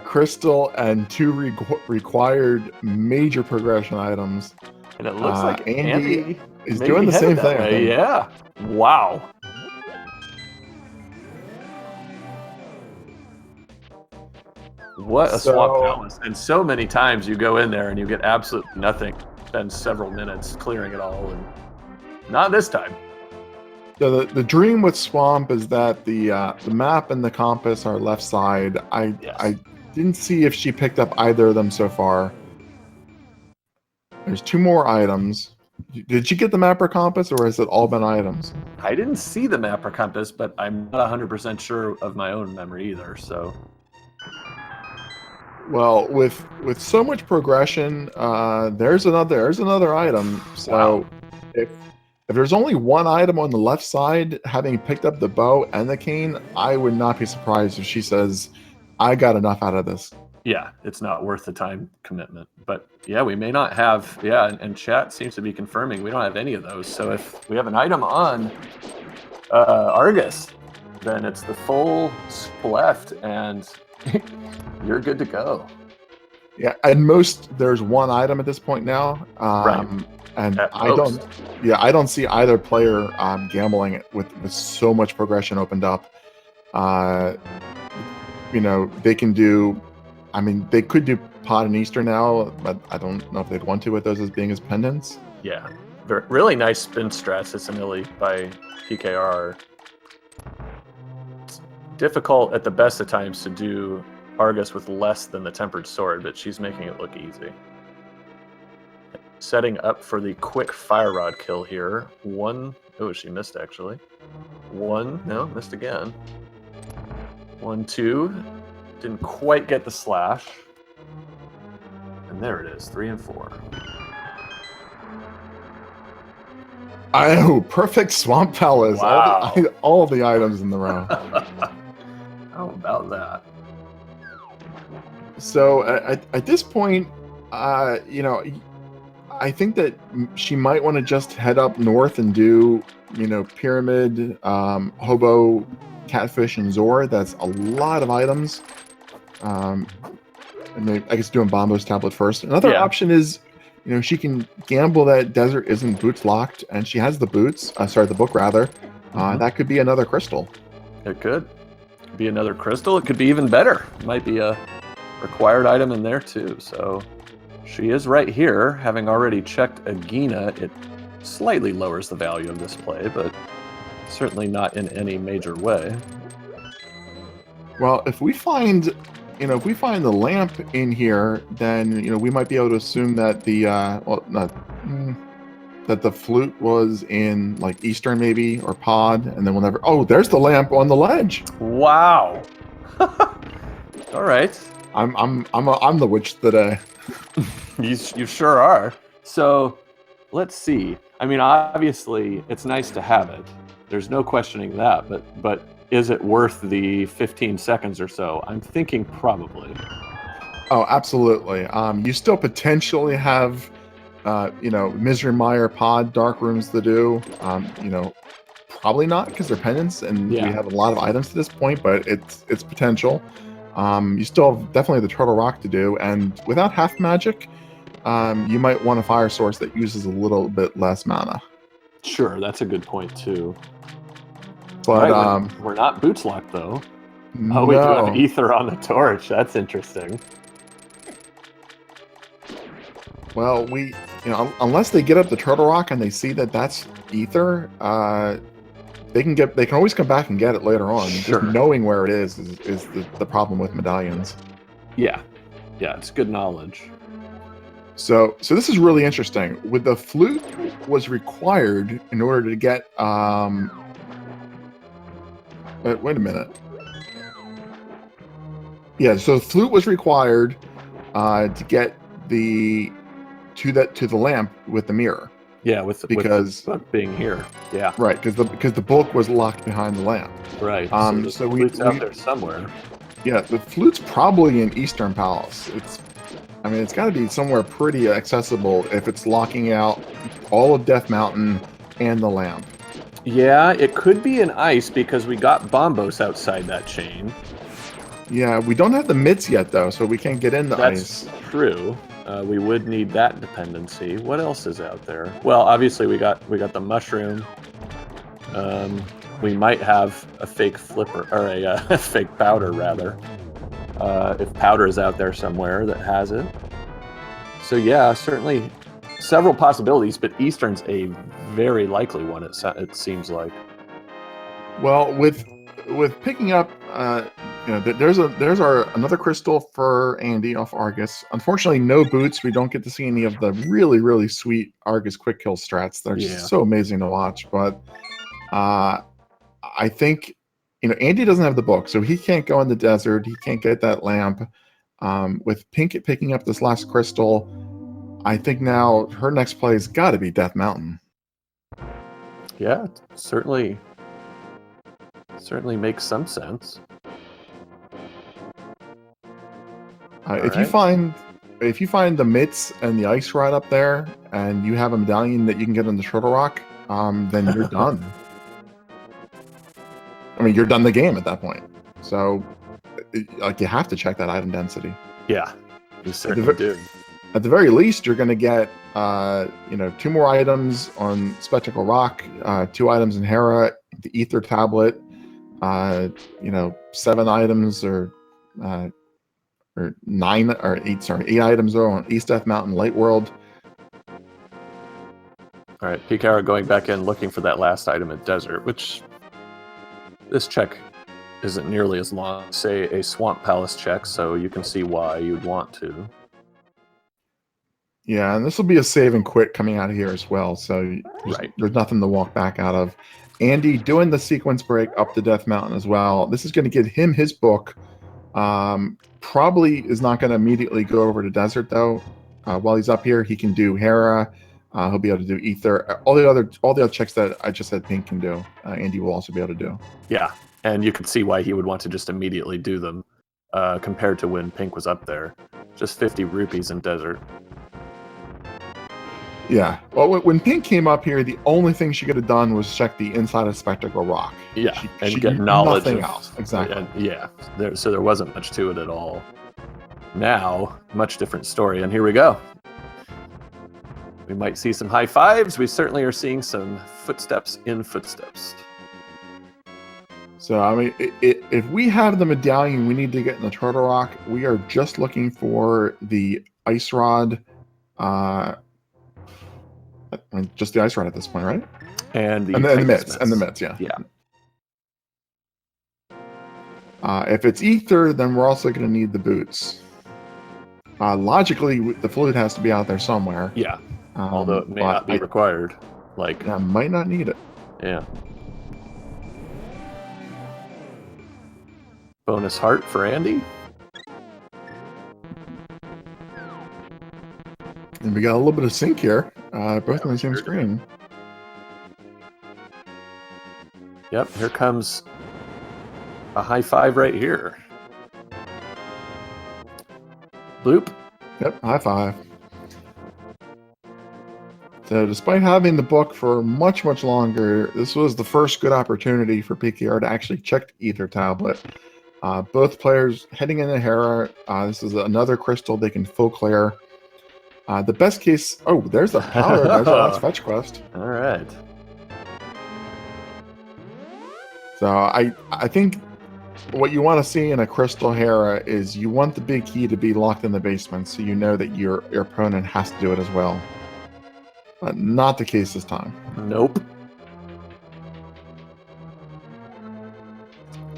Speaker 1: Crystal and 2 required major progression items.
Speaker 2: And it looks like Andy
Speaker 1: is doing the same thing.
Speaker 2: Yeah. Wow. What a Swamp Palace. And so many times you go in there and you get absolutely nothing. Spend several minutes clearing it all, and not this time.
Speaker 1: So the dream with Swamp is that the map and the compass are left side. I didn't see if she picked up either of them so far. There's 2 more items. Did you get the map or compass, or has it all been items?
Speaker 2: I didn't see the map or compass, but I'm not 100% sure of my own memory either, so...
Speaker 1: Well, with so much progression, there's another item. So
Speaker 2: wow.
Speaker 1: if there's only 1 item on the left side, having picked up the bow and the cane, I would not be surprised if she says, "I got enough out of this."
Speaker 2: Yeah, it's not worth the time commitment. But yeah, we may not have. Yeah, and chat seems to be confirming we don't have any of those. So if we have an item on Argus, then it's the full left and. You're good to go.
Speaker 1: Yeah, at most there's one item at this point now.
Speaker 2: Right.
Speaker 1: And
Speaker 2: At
Speaker 1: I
Speaker 2: most.
Speaker 1: I don't see either player gambling it with so much progression opened up. They can do. I mean, they could do Pod and Easter now, but I don't know if they'd want to with those as being as pendants.
Speaker 2: Yeah. Really nice spin strats, Issamili, by PKR. It's difficult at the best of times to do Argus with less than the Tempered Sword, but she's making it look easy. Setting up for the quick Fire Rod kill here. One. Oh, she missed actually. One. No, missed again. 1, 2. Didn't quite get the slash. And there it is, 3 and 4.
Speaker 1: Oh, perfect Swamp Palace.
Speaker 2: Wow.
Speaker 1: All the items in the row.
Speaker 2: How about that?
Speaker 1: So at this point, I think that she might want to just head up north and do, Pyramid, Hobo, Catfish, and Zor. That's a lot of items. And maybe, I guess doing Bombo's tablet first. Another option is, she can gamble that Desert isn't boots locked, and she has the boots. The book rather. That could be another crystal.
Speaker 2: It could be another crystal. It could be even better. Might be a required item in there too. So she is right here. Having already checked Agina, it slightly lowers the value of this play, but certainly not in any major way.
Speaker 1: Well, if we find the lamp in here, then we might be able to assume that that the flute was in like Eastern maybe or Pod, and then we'll never. Oh, there's the lamp on the ledge.
Speaker 2: Wow. All right.
Speaker 1: I'm the witch today.
Speaker 2: You sure are. So, let's see. I mean, obviously, it's nice to have it. There's no questioning that. But is it worth the 15 seconds or so? I'm thinking probably.
Speaker 1: Oh, absolutely. You still potentially have, Misery Mire Pod Dark Rooms to do. Probably not because they're pendants, and we have a lot of items to this point. But it's potential. You still have definitely the Turtle Rock to do, and without half magic, you might want a fire source that uses a little bit less mana.
Speaker 2: Sure, that's a good point too.
Speaker 1: But
Speaker 2: right, we're not boots locked though. Oh, we do have ether on the torch. That's interesting.
Speaker 1: Well, unless they get up the Turtle Rock and they see that that's ether, they can always come back and get it later on.
Speaker 2: Sure.
Speaker 1: Just knowing where it is the problem with medallions.
Speaker 2: Yeah, it's good knowledge.
Speaker 1: So this is really interesting. With the flute was required in order to get wait a minute. Yeah, so the flute was required to get to the lamp with the mirror.
Speaker 2: Yeah, with the book being here. Yeah.
Speaker 1: Right, because the book was locked behind the lamp.
Speaker 2: Right.
Speaker 1: So
Speaker 2: the flute's out there somewhere.
Speaker 1: Yeah, the flute's probably in Eastern Palace. It's got to be somewhere pretty accessible if it's locking out all of Death Mountain and the lamp.
Speaker 2: Yeah, it could be in ice because we got Bombos outside that chain.
Speaker 1: Yeah, we don't have the mitts yet though, so we can't get into ice.
Speaker 2: That's true. We would need that dependency. What else is out there? Well, obviously we got the mushroom. We might have a fake flipper or a fake powder rather. If powder is out there somewhere that has it. So yeah, certainly several possibilities, but Eastern's a very likely one. It seems like.
Speaker 1: Well, with picking up, there's another crystal for Andy off Argus. Unfortunately, no boots. We don't get to see any of the really, really sweet Argus quick kill strats. They're just so amazing to watch. But I think Andy doesn't have the book, so he can't go in the desert. He can't get that lamp. With Pink picking up this last crystal, I think now her next play has got to be Death Mountain.
Speaker 2: Yeah, certainly makes some sense.
Speaker 1: If you find the mitts and the ice rod up there, and you have a medallion that you can get on the Turtle Rock, then you're done. You're done the game at that point. So, you have to check that item density.
Speaker 2: Yeah, You certainly do.
Speaker 1: At the very least, you're going to get, 2 more items on Spectacle Rock, 2 items in Hera, the Ether Tablet, 7 items or 9 or 8, sorry, 8 items on East Death Mountain Light World.
Speaker 2: All right, PinkKittyRose going back in looking for that last item at Desert, which this check isn't nearly as long, say, a Swamp Palace check, so you can see why you'd want to.
Speaker 1: Yeah, and this will be a save and quit coming out of here as well, so
Speaker 2: Right.
Speaker 1: there's nothing to walk back out of. Andy doing the sequence break up to Death Mountain as well. This is going to get him his book. Probably is not going to immediately go over to Desert, though. While he's up here, he can do Hera. He'll be able to do Ether. All the other checks that I just said Pink can do, Andy will also be able to do.
Speaker 2: Yeah, and you can see why he would want to just immediately do them compared to when Pink was up there. Just 50 rupees in Desert.
Speaker 1: Yeah. Well, when Pink came up here, the only thing she could have done was check the inside of Spectacle Rock.
Speaker 2: Yeah, and get knowledge
Speaker 1: nothing
Speaker 2: of,
Speaker 1: else. Exactly.
Speaker 2: Yeah, so there wasn't much to it at all. Now, much different story, and here we go. We might see some high fives. We certainly are seeing some footsteps in footsteps.
Speaker 1: So, I mean, if we have the medallion we need to get in the Turtle Rock, we are just looking for the Ice Rod. Just the Ice Rod at this point, right?
Speaker 2: And the
Speaker 1: mitts. And the mitts, yeah.
Speaker 2: Yeah.
Speaker 1: If it's Ether, then we're also going to need the boots. Logically, the flute has to be out there somewhere.
Speaker 2: Yeah. Although it may not be required. Like,
Speaker 1: I might not need it.
Speaker 2: Yeah. Bonus heart for Andy.
Speaker 1: And we got a little bit of sync here. Both on the same screen.
Speaker 2: Yep, here comes a high five right here. Bloop.
Speaker 1: Yep, high five. So despite having the book for much, much longer, this was the first good opportunity for PinkKittyRose to actually check the Ether Tablet. Both players heading into Hera. This is another crystal they can full clear. The best case... Oh, there's the power. There's the last fetch quest.
Speaker 2: All right.
Speaker 1: So I think what you want to see in a crystal Hera is you want the big key to be locked in the basement, so you know that your opponent has to do it as well. But not the case this time.
Speaker 2: Nope.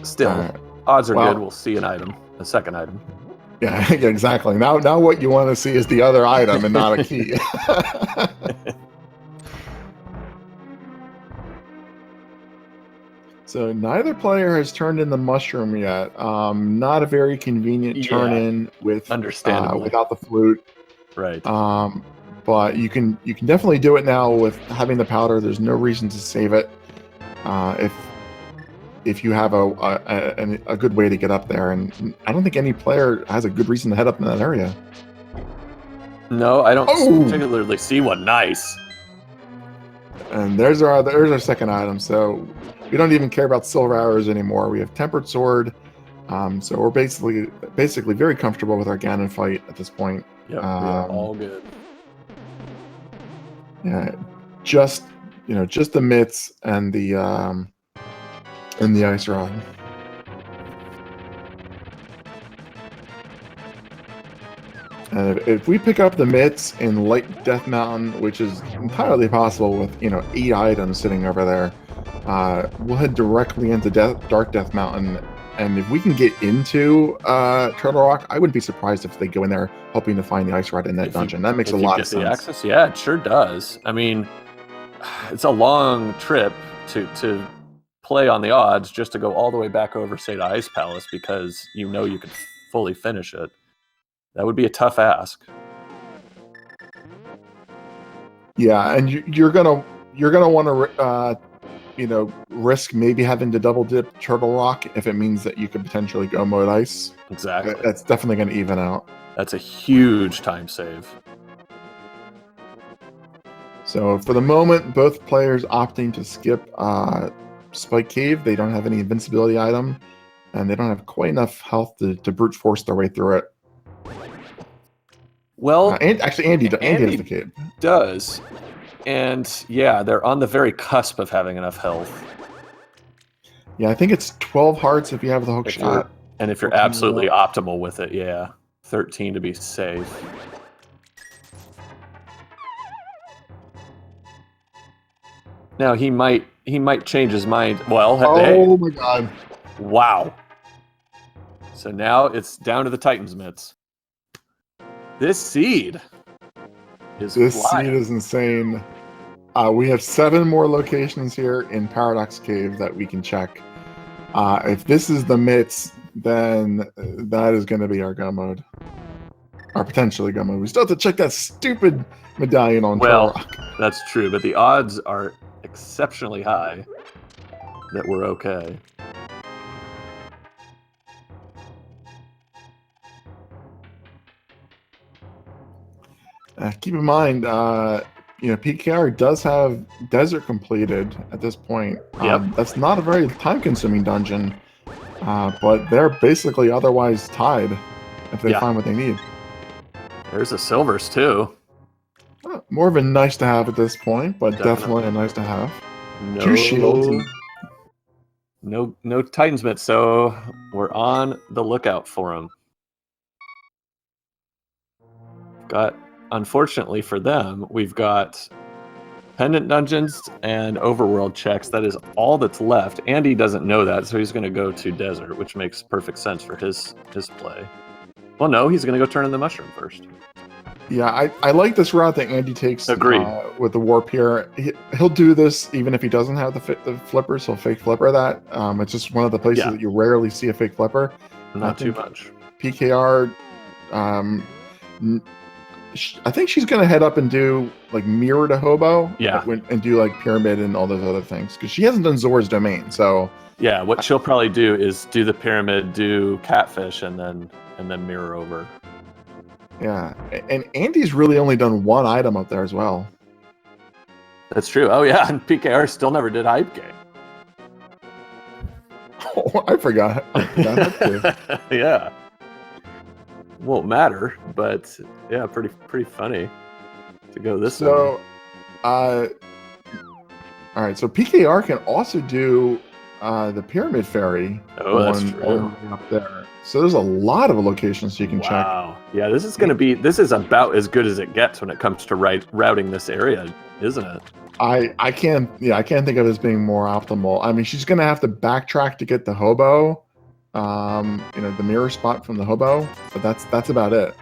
Speaker 2: Still, odds are good we'll see an item, a second item.
Speaker 1: Yeah, exactly. Now what you want to see is the other item and not a key. So neither player has turned in the mushroom yet. Not a very convenient turn in with
Speaker 2: understandably
Speaker 1: without the flute.
Speaker 2: Right.
Speaker 1: But you can definitely do it now with having the powder. There's no reason to save it. If you have a good way to get up there, and I don't think any player has a good reason to head up in that area.
Speaker 2: No, I don't particularly see one. Nice.
Speaker 1: And there's our second item. So we don't even care about silver arrows anymore. We have tempered sword. So we're basically very comfortable with our Ganon fight at this point.
Speaker 2: Yep, we are all good.
Speaker 1: Yeah, just the mitts and the ice rod. And if we pick up the mitts in Light Death Mountain, which is entirely possible with 8 items sitting over there, we'll head directly into Dark Death Mountain. And if we can get into Turtle Rock, I wouldn't be surprised if they go in there hoping to find the ice rod in that dungeon. That makes a lot of sense.
Speaker 2: Access, yeah, it sure does. I mean, it's a long trip to play on the odds just to go all the way back over, say, to Ice Palace because you could fully finish it. That would be a tough ask.
Speaker 1: Yeah, and you're gonna want to risk maybe having to double dip Turtle Rock if it means that you could potentially go mode ice.
Speaker 2: Exactly.
Speaker 1: That's definitely going to even out.
Speaker 2: That's a huge time save.
Speaker 1: So for the moment, both players opting to skip Spike Cave. They don't have any invincibility item, and they don't have quite enough health to brute force their way through it.
Speaker 2: Well,
Speaker 1: And actually, Andy has the cape.
Speaker 2: Does. And yeah, they're on the very cusp of having enough health.
Speaker 1: Yeah, I think it's 12 hearts if you have the hook shot.
Speaker 2: And if you're absolutely optimal with it, yeah. 13 to be safe. Now he might change his mind. Well,
Speaker 1: oh my god.
Speaker 2: Wow. So now it's down to the Titan's mitts. This seed is flying.
Speaker 1: Seed is insane. We have 7 more locations here in Paradox Cave that we can check. If this is the mitts, then that is going to be our go mode. Or potentially go mode. We still have to check that stupid medallion on Turok.
Speaker 2: That's true, but the odds are exceptionally high that we're okay.
Speaker 1: Keep in mind, PKR does have Desert completed at this point.
Speaker 2: Yep.
Speaker 1: That's not a very time-consuming dungeon, but they're basically otherwise tied if they find what they need.
Speaker 2: There's the silvers, too.
Speaker 1: More of a nice to have at this point, but definitely a nice to have.
Speaker 2: No,
Speaker 1: 2 shields.
Speaker 2: No Titan's mitts, so we're on the lookout for them. Unfortunately for them, we've got pendant dungeons and overworld checks. That is all that's left. Andy doesn't know that, so he's going to go to desert, which makes perfect sense for his play. Well, no, he's going to go turn in the mushroom first.
Speaker 1: Yeah, I like this route that Andy takes.
Speaker 2: Agreed.
Speaker 1: With the warp here. He'll do this even if he doesn't have the flippers. He'll fake flipper that. It's just one of the places that you rarely see a fake flipper.
Speaker 2: Not too much.
Speaker 1: PKR, I think she's going to head up and do like mirror to hobo.
Speaker 2: Yeah.
Speaker 1: And do like pyramid and all those other things. Because she hasn't done Zora's domain, so...
Speaker 2: Yeah, what she'll probably do is do the pyramid, do catfish, and then mirror over.
Speaker 1: Yeah, and Andy's really only done 1 item up there as well.
Speaker 2: That's true. Oh yeah, and PKR still never did hype game.
Speaker 1: Oh, I forgot that too.
Speaker 2: Yeah. Won't matter, but yeah, pretty funny to go this way.
Speaker 1: So, all right. So PKR can also do the Pyramid Fairy.
Speaker 2: Oh, that's true.
Speaker 1: Up there. So there's a lot of locations you can check.
Speaker 2: Wow. Yeah, this is about as good as it gets when it comes to routing this area, isn't it?
Speaker 1: I can't think of it as being more optimal. I mean, she's gonna have to backtrack to get the hobo, the mirror spot from the hobo, but that's about it.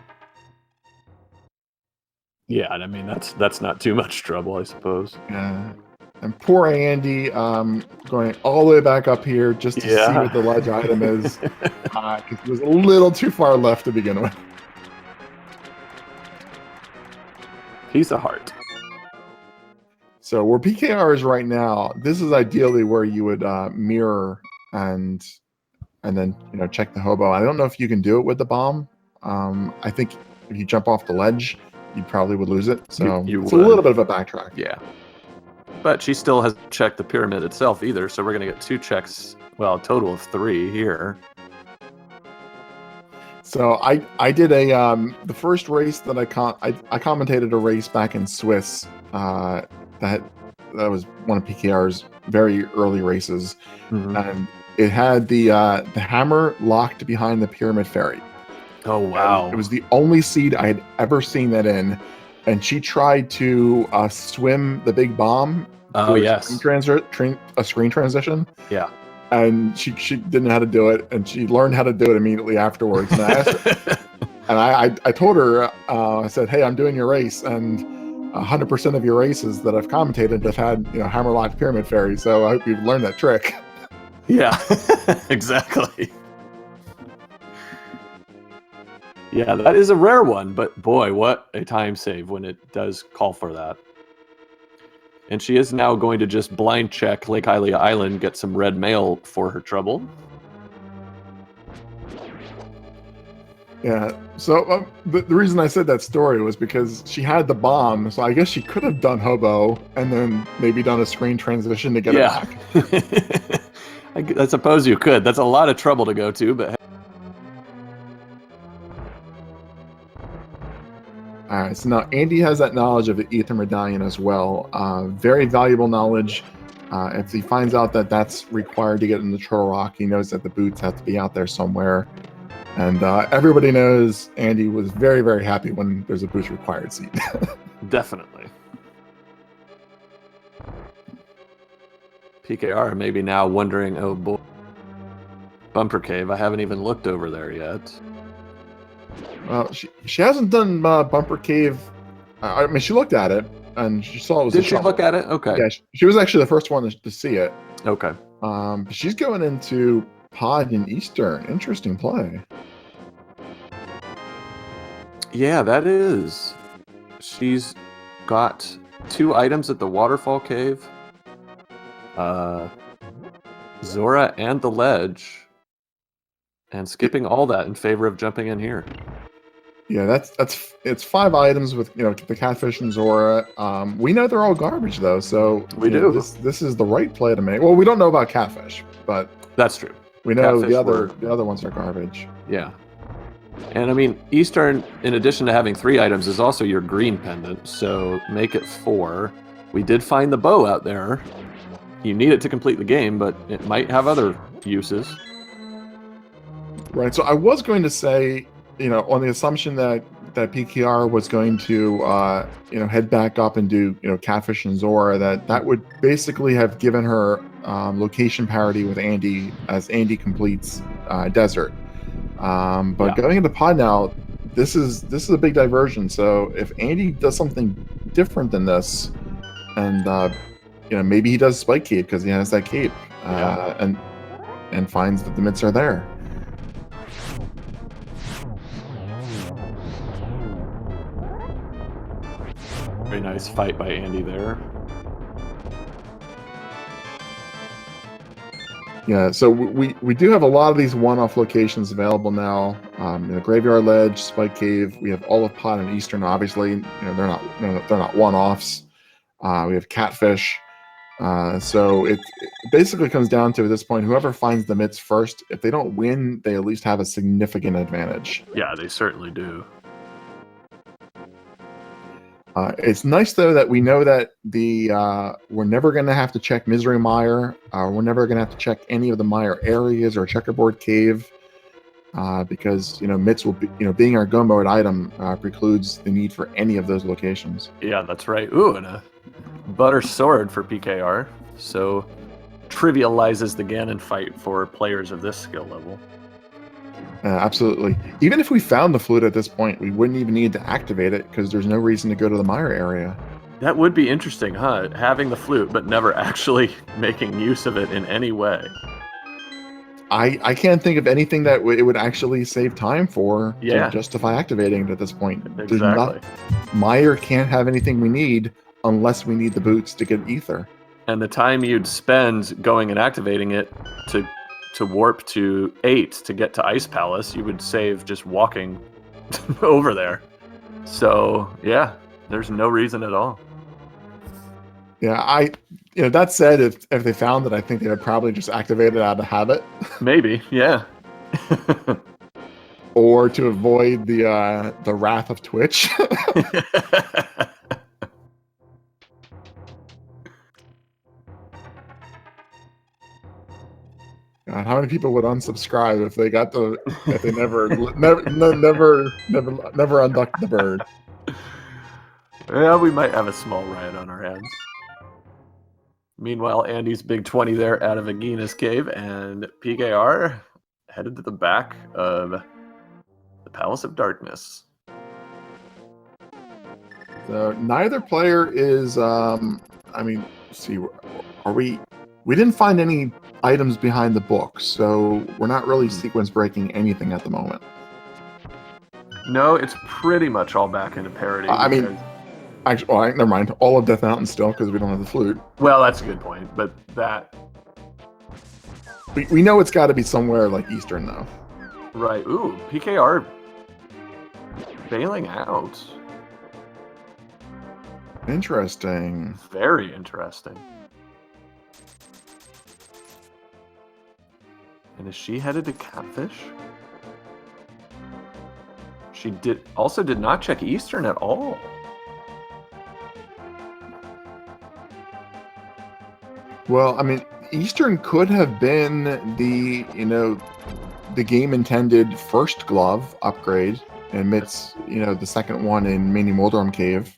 Speaker 2: Yeah, I mean that's not too much trouble, I suppose.
Speaker 1: Yeah. And poor Andy, going all the way back up here just to see what the ledge item is, because it was a little too far left to begin with.
Speaker 2: Piece of heart.
Speaker 1: So where PKR is right now, this is ideally where you would mirror and then check the hobo. I don't know if you can do it with the bomb. I think if you jump off the ledge, you probably would lose it. So it's a little bit of a backtrack.
Speaker 2: Yeah. But she still hasn't checked the pyramid itself either, so we're going to get 2 checks, well, a total of 3 here.
Speaker 1: So I did the first race that I commentated a race back in Swiss that was one of PKR's very early races, and it had the hammer locked behind the Pyramid Fairy.
Speaker 2: Oh wow!
Speaker 1: And it was the only seed I had ever seen that in. And she tried to swim the big bomb.
Speaker 2: Oh, yes.
Speaker 1: A screen transition.
Speaker 2: Yeah.
Speaker 1: And she didn't know how to do it, and she learned how to do it immediately afterwards. And I asked her, and I told her, I said, hey, I'm doing your race, and 100% of your races that I've commentated have had hammer-locked Pyramid Fairy, so I hope you've learned that trick.
Speaker 2: Yeah, exactly. Yeah, that is a rare one, but boy, what a time save when it does call for that. And she is now going to just blind check Lake Hylia Island, get some red mail for her trouble.
Speaker 1: Yeah, so the reason I said that story was because she had the bomb, so I guess she could have done hobo and then maybe done a screen transition to get it back.
Speaker 2: I suppose you could. That's a lot of trouble to go to, but...
Speaker 1: All right, so now Andy has that knowledge of the Ether Medallion as well. Very valuable knowledge. If he finds out that that's required to get in the Turtle Rock, he knows that the boots have to be out there somewhere. And everybody knows Andy was very, very happy when there's a boots required seat.
Speaker 2: Definitely. PKR maybe now wondering, oh boy, Bumper Cave, I haven't even looked over there yet.
Speaker 1: Well, she hasn't done Bumper Cave. I mean, she looked at it and she saw it was.
Speaker 2: Did she look at it? Okay.
Speaker 1: Yeah, she was actually the first one to see it.
Speaker 2: Okay.
Speaker 1: She's going into Pod and Eastern. Interesting play.
Speaker 2: Yeah, that is. She's got 2 items at the Waterfall Cave. Zora and the Ledge. And skipping all that in favor of jumping in here.
Speaker 1: Yeah, it's 5 items with the Catfish and Zora. We know they're all garbage though, so
Speaker 2: we do.
Speaker 1: This is the right play to make. Well, we don't know about Catfish, but
Speaker 2: that's true.
Speaker 1: We know the other ones are garbage.
Speaker 2: Yeah, and I mean Eastern, in addition to having 3 items, is also your green pendant. So make it 4. We did find the bow out there. You need it to complete the game, but it might have other uses.
Speaker 1: Right. So I was going to say, on the assumption that PKR was going to, head back up and do, Catfish and Zora, that would basically have given her location parity with Andy as Andy completes Desert. But going into Pod now, this is a big diversion. So if Andy does something different than this, and maybe he does Spike Cape because he has that cape, and finds that the mitts are there.
Speaker 2: Very nice fight by Andy there.
Speaker 1: Yeah, so we do have a lot of these one-off locations available now. Graveyard Ledge, Spike Cave. We have all of Pod and Eastern. Obviously, they're not one-offs. We have Catfish. So it basically comes down to, at this point, whoever finds the mitts first. If they don't win, they at least have a significant advantage.
Speaker 2: Yeah, they certainly do.
Speaker 1: It's nice though that we know that we're never going to have to check Misery Mire. We're never going to have to check any of the Mire areas or Checkerboard Cave, because mitts will be, being our go mode item precludes the need for any of those locations.
Speaker 2: Yeah, that's right. Ooh, and a butter sword for PKR, so trivializes the Ganon fight for players of this skill level.
Speaker 1: Absolutely. Even if we found the flute at this point, we wouldn't even need to activate it because there's no reason to go to the Mire area.
Speaker 2: That would be interesting, huh? Having the flute, but never actually making use of it in any way.
Speaker 1: I can't think of anything that it would actually save time for to justify activating it at this point.
Speaker 2: Exactly.
Speaker 1: Mire can't have anything we need unless we need the boots to get ether.
Speaker 2: And the time you'd spend going and activating it to warp to 8 to get to Ice Palace, you would save just walking over there. So yeah, there's no reason at all.
Speaker 1: Yeah, that said, if they found it, I think they would probably just activate it out of habit.
Speaker 2: Maybe, yeah.
Speaker 1: Or to avoid the wrath of Twitch. God, how many people would unsubscribe if they never unducked the bird?
Speaker 2: Yeah, we might have a small riot on our hands. Meanwhile, Andy's big 20 there out of Agina's cave, and PKR headed to the back of the Palace of Darkness.
Speaker 1: So neither player is. See, we didn't find any items behind the book, so we're not really sequence breaking anything at the moment.
Speaker 2: No, it's pretty much all back into parity.
Speaker 1: Actually, never mind. All of Death Mountain still, because we don't have the flute.
Speaker 2: Well, that's a good point, but that...
Speaker 1: We know it's got to be somewhere like Eastern, though.
Speaker 2: Right. Ooh, PKR bailing out.
Speaker 1: Interesting.
Speaker 2: Very interesting. And is she headed to Catfish? She did not check Eastern at all.
Speaker 1: Well, I mean, Eastern could have been the, the game intended first glove upgrade, and it's, the second one in Mini Moldorm Cave.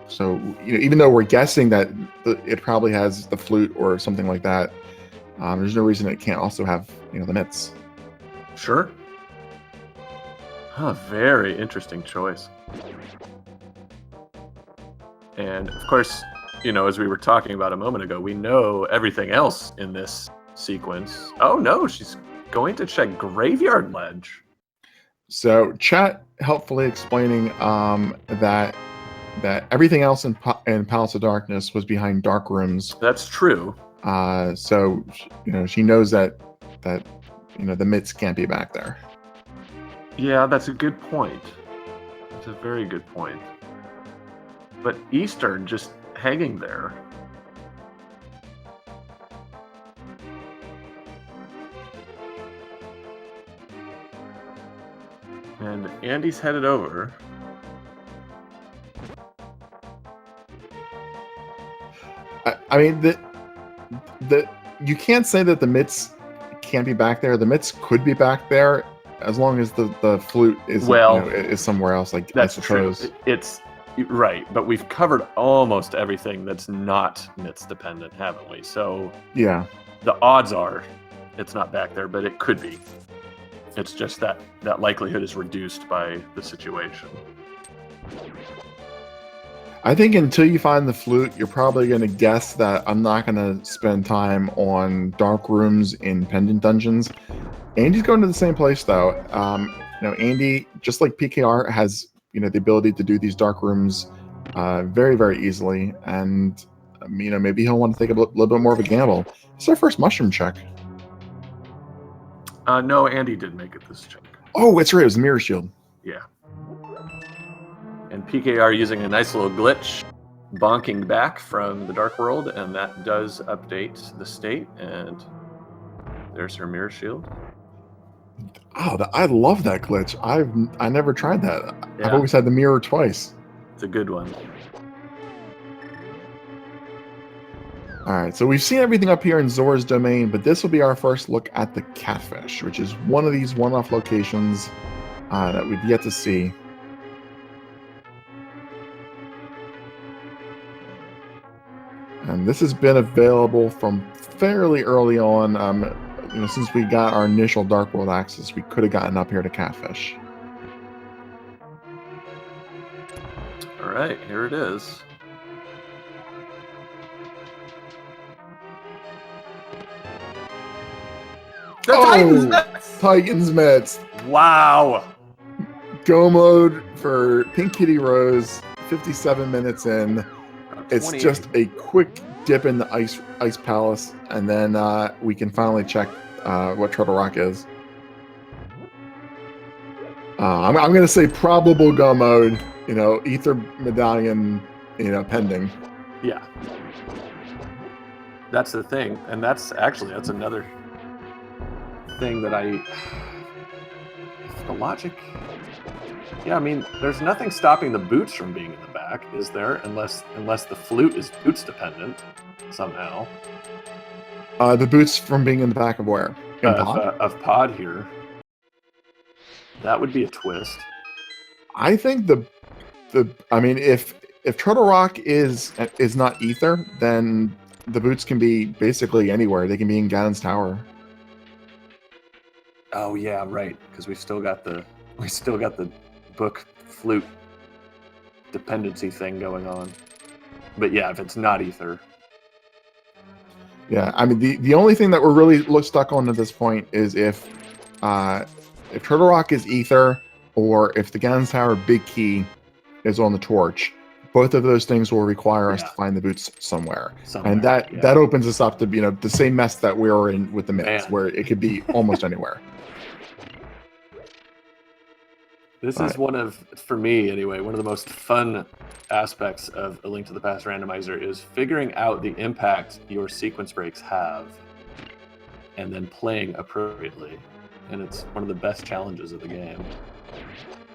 Speaker 1: So, even though we're guessing that it probably has the flute or something like that, there's no reason it can't also have, the mitts.
Speaker 2: Sure. Huh, very interesting choice. And of course, as we were talking about a moment ago, we know everything else in this sequence. Oh no, she's going to check Graveyard Ledge.
Speaker 1: So chat helpfully explaining that everything else in Palace of Darkness was behind dark rooms.
Speaker 2: That's true.
Speaker 1: So she knows that the mitts can't be back there.
Speaker 2: Yeah, that's a good point. That's a very good point. But Eastern just hanging there. And Andy's headed over.
Speaker 1: I mean, you can't say that the mitts can't be back there. The mitts could be back there as long as the flute is is somewhere else. Like,
Speaker 2: that's
Speaker 1: I suppose
Speaker 2: true. It's right, but we've covered almost everything that's not mitts dependent, haven't we? So
Speaker 1: yeah,
Speaker 2: the odds are it's not back there, but it could be. It's just that likelihood is reduced by the situation.
Speaker 1: I think until you find the flute, you're probably going to guess that I'm not going to spend time on dark rooms in pendant dungeons. Andy's going to the same place, though. Andy, just like PKR, has the ability to do these dark rooms very, very easily, and maybe he'll want to take a little bit more of a gamble. It's our first mushroom check.
Speaker 2: No, Andy did make it this check.
Speaker 1: Oh, it's right. It was Mirror Shield.
Speaker 2: Yeah. And PKR using a nice little glitch, bonking back from the Dark World, and that does update the state, and there's her Mirror Shield.
Speaker 1: Oh, I love that glitch. I never tried that.
Speaker 2: Yeah.
Speaker 1: I've always had the mirror twice.
Speaker 2: It's a good one.
Speaker 1: All right, so we've seen everything up here in Zora's domain, but this will be our first look at the Catfish, which is one of these one-off locations that we've yet to see. And this has been available from fairly early on. Since we got our initial Dark World access, we could have gotten up here to Catfish.
Speaker 2: All right, here it is. The Titan's Mitts!
Speaker 1: Titan's Mitts!
Speaker 2: Wow!
Speaker 1: Go mode for PinkKittyRose, 57 minutes in. It's just a quick dip in the ice palace, and then we can finally check what Turtle Rock is. I'm going to say probable go mode. Ether medallion. Pending.
Speaker 2: Yeah, that's the thing, and that's another thing that the logic. Yeah, I mean, there's nothing stopping the boots from being in the back, is there? Unless the flute is boots dependent somehow.
Speaker 1: The boots from being in the back of where?
Speaker 2: Of Pod here. That would be a twist.
Speaker 1: I think if Turtle Rock is not Ether, then the boots can be basically anywhere. They can be in Ganon's Tower.
Speaker 2: Oh yeah, right. Because we still got the book flute dependency thing going on. But yeah, if it's not Ether.
Speaker 1: Yeah, I mean the only thing that we're really stuck on at this point is if Turtle Rock is Ether, or if the Ganon's Tower big key is on the torch. Both of those things will require us to find the boots somewhere. And that opens us up to the same mess that we were in with the mitts, where it could be almost anywhere.
Speaker 2: This is for me anyway, one of the most fun aspects of A Link to the Past Randomizer is figuring out the impact your sequence breaks have and then playing appropriately. and it's one of the best challenges of the game.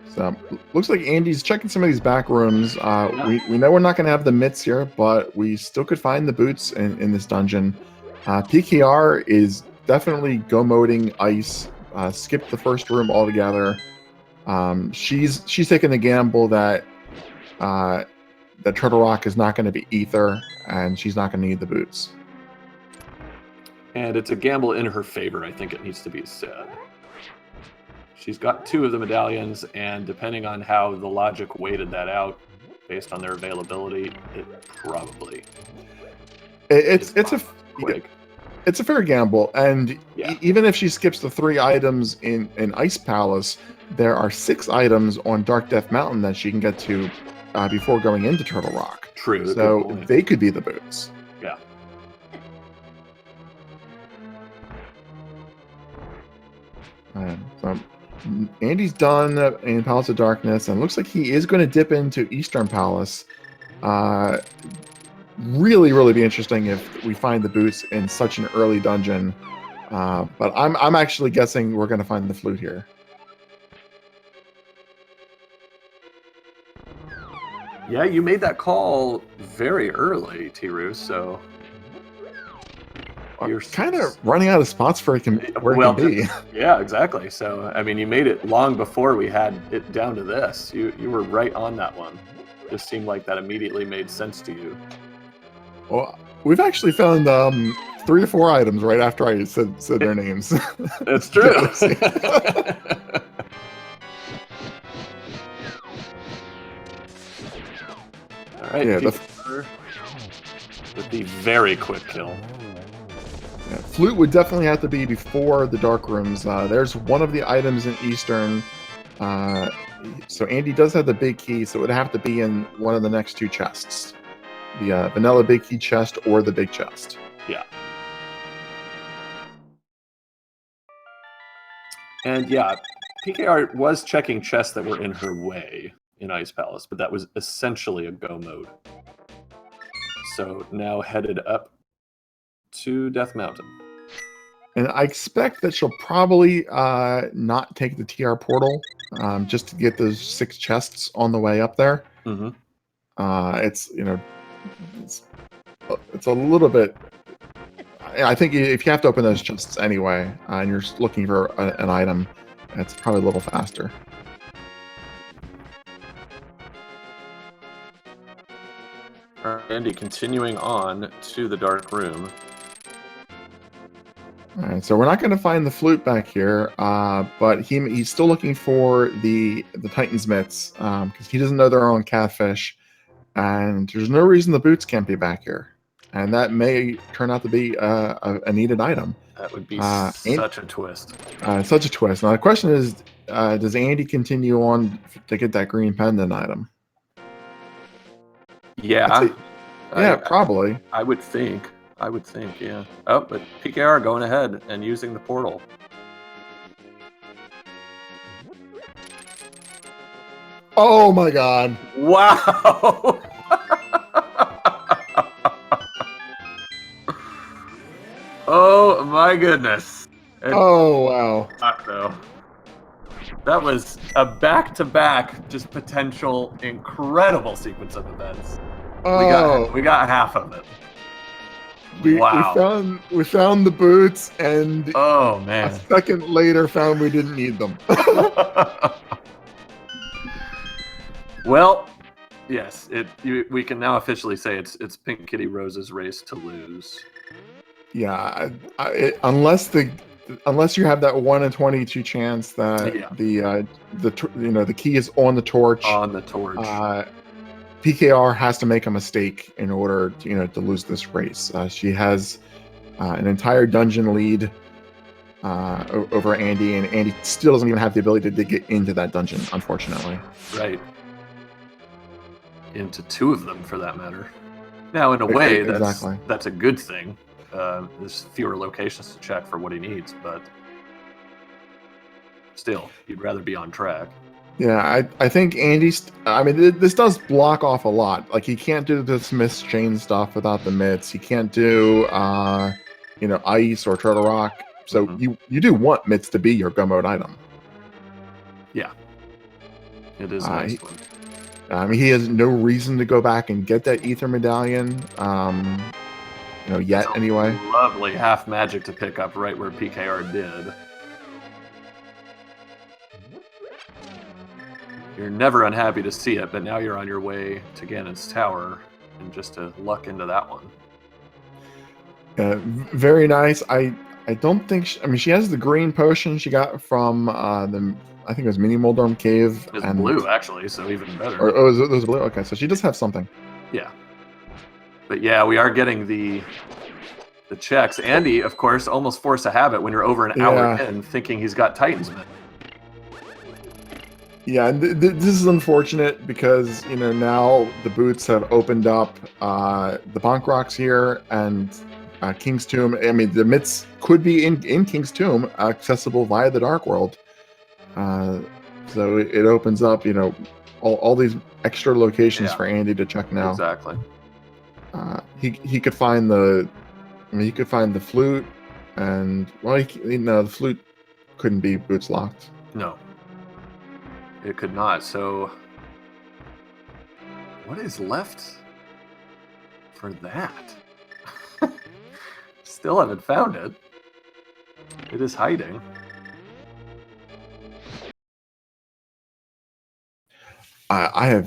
Speaker 1: So looks like Andy's checking some of these back rooms. We know we're not going to have the mitts here, but we still could find the boots in this dungeon. PKR is definitely go-moding ice. Skip the first room altogether. She's taking the gamble that Turtle Rock is not going to be ether, and she's not going to need the boots.
Speaker 2: And it's a gamble in her favor, I think it needs to be said. She's got 2 of the medallions, and depending on how the logic weighted that out, based on their availability, it probably
Speaker 1: it's a fair gamble. And even if she skips the 3 items in Ice Palace, there are 6 items on Dark Death Mountain that she can get to before going into Turtle Rock.
Speaker 2: True.
Speaker 1: So they could be the boots.
Speaker 2: Yeah.
Speaker 1: So Andy's done in Palace of Darkness, and it looks like he is going to dip into Eastern Palace. Really be interesting if we find the boots in such an early dungeon. But I'm actually guessing we're going to find the flute here.
Speaker 2: Yeah, you made that call very early, T-Roo, so...
Speaker 1: You're kind of running out of spots for it can be.
Speaker 2: Yeah, exactly. So, I mean, you made it long before we had it down to this. You were right on that one. Just seemed like that immediately made sense to you.
Speaker 1: Well, we've actually found 3 or 4 items right after I said their names.
Speaker 2: It's true. All right.
Speaker 1: Yeah,
Speaker 2: with the very quick kill.
Speaker 1: Yeah, flute would definitely have to be before the dark rooms. There's one of the items in Eastern. So Andy does have the big key, so it would have to be in one of the next 2 chests. The vanilla big key chest or the big chest.
Speaker 2: Yeah. And yeah, PKR was checking chests that were in her way in Ice Palace, but that was essentially a go mode. So now headed up to Death Mountain.
Speaker 1: And I expect that she'll probably not take the TR portal just to get those 6 chests on the way up there.
Speaker 2: Mm-hmm.
Speaker 1: It's a little bit. I think if you have to open those chests anyway, and you're looking for an item, it's probably a little faster.
Speaker 2: Andy continuing on to the dark room.
Speaker 1: All right, so we're not going to find the flute back here, but he's still looking for the Titan's mitts because he doesn't know they're on Catfish, and there's no reason the boots can't be back here, and that may turn out to be a needed item.
Speaker 2: That would be such a twist.
Speaker 1: Such a twist. Now the question is, does Andy continue on to get that green pendant item?
Speaker 2: Yeah.
Speaker 1: Probably.
Speaker 2: I would think, yeah. Oh, but PKR going ahead and using the portal.
Speaker 1: Oh my god.
Speaker 2: Wow! Oh my goodness.
Speaker 1: Oh wow.
Speaker 2: No. That was a back-to-back, just potential incredible sequence of events.
Speaker 1: Oh.
Speaker 2: We got half of it.
Speaker 1: Wow. We found the boots, and
Speaker 2: oh man,
Speaker 1: a second later found we didn't need them.
Speaker 2: Well, yes, we can now officially say it's PinkKittyRose's race to lose.
Speaker 1: Yeah, unless you have that 1 in 22 chance that the key is on the torch.
Speaker 2: On the torch.
Speaker 1: PKR has to make a mistake in order to lose this race. She has an entire dungeon lead over Andy, and Andy still doesn't even have the ability to get into that dungeon, unfortunately.
Speaker 2: Right. Into 2 of them, for that matter. Now, in a way, that's a good thing. There's fewer locations to check for what he needs, but still, you'd rather be on track.
Speaker 1: Yeah, I think Andy's. I mean, this does block off a lot. Like, he can't do the Smith's chain stuff without the mitts. He can't do, ice or Turtle Rock So you do want mitts to be your go mode item.
Speaker 2: Yeah, it is a nice one.
Speaker 1: I mean, he has no reason to go back and get that ether medallion. Yet anyway.
Speaker 2: Lovely half magic to pick up right where PKR did. You're never unhappy to see it, but now you're on your way to Ganon's tower, and just to luck into that one.
Speaker 1: Very nice. I don't think she has the green potion she got from I think it was Mini Moldorm Cave.
Speaker 2: It's blue actually, so even better.
Speaker 1: Or it was blue. Okay, so she does have something.
Speaker 2: Yeah. But yeah, we are getting the checks. Andy, of course, almost forced a habit when you're over an hour in, thinking he's got Titan's Mint.
Speaker 1: Yeah, this is unfortunate because now the boots have opened up the Bonk Rocks here and King's Tomb. I mean, the mitts could be in King's Tomb, accessible via the Dark World. So it opens up, all these extra locations for Andy to check now.
Speaker 2: Exactly.
Speaker 1: He could find the flute, and the flute couldn't be boots locked.
Speaker 2: No, it could not. So what is left for that? Still haven't found it. It is hiding.
Speaker 1: I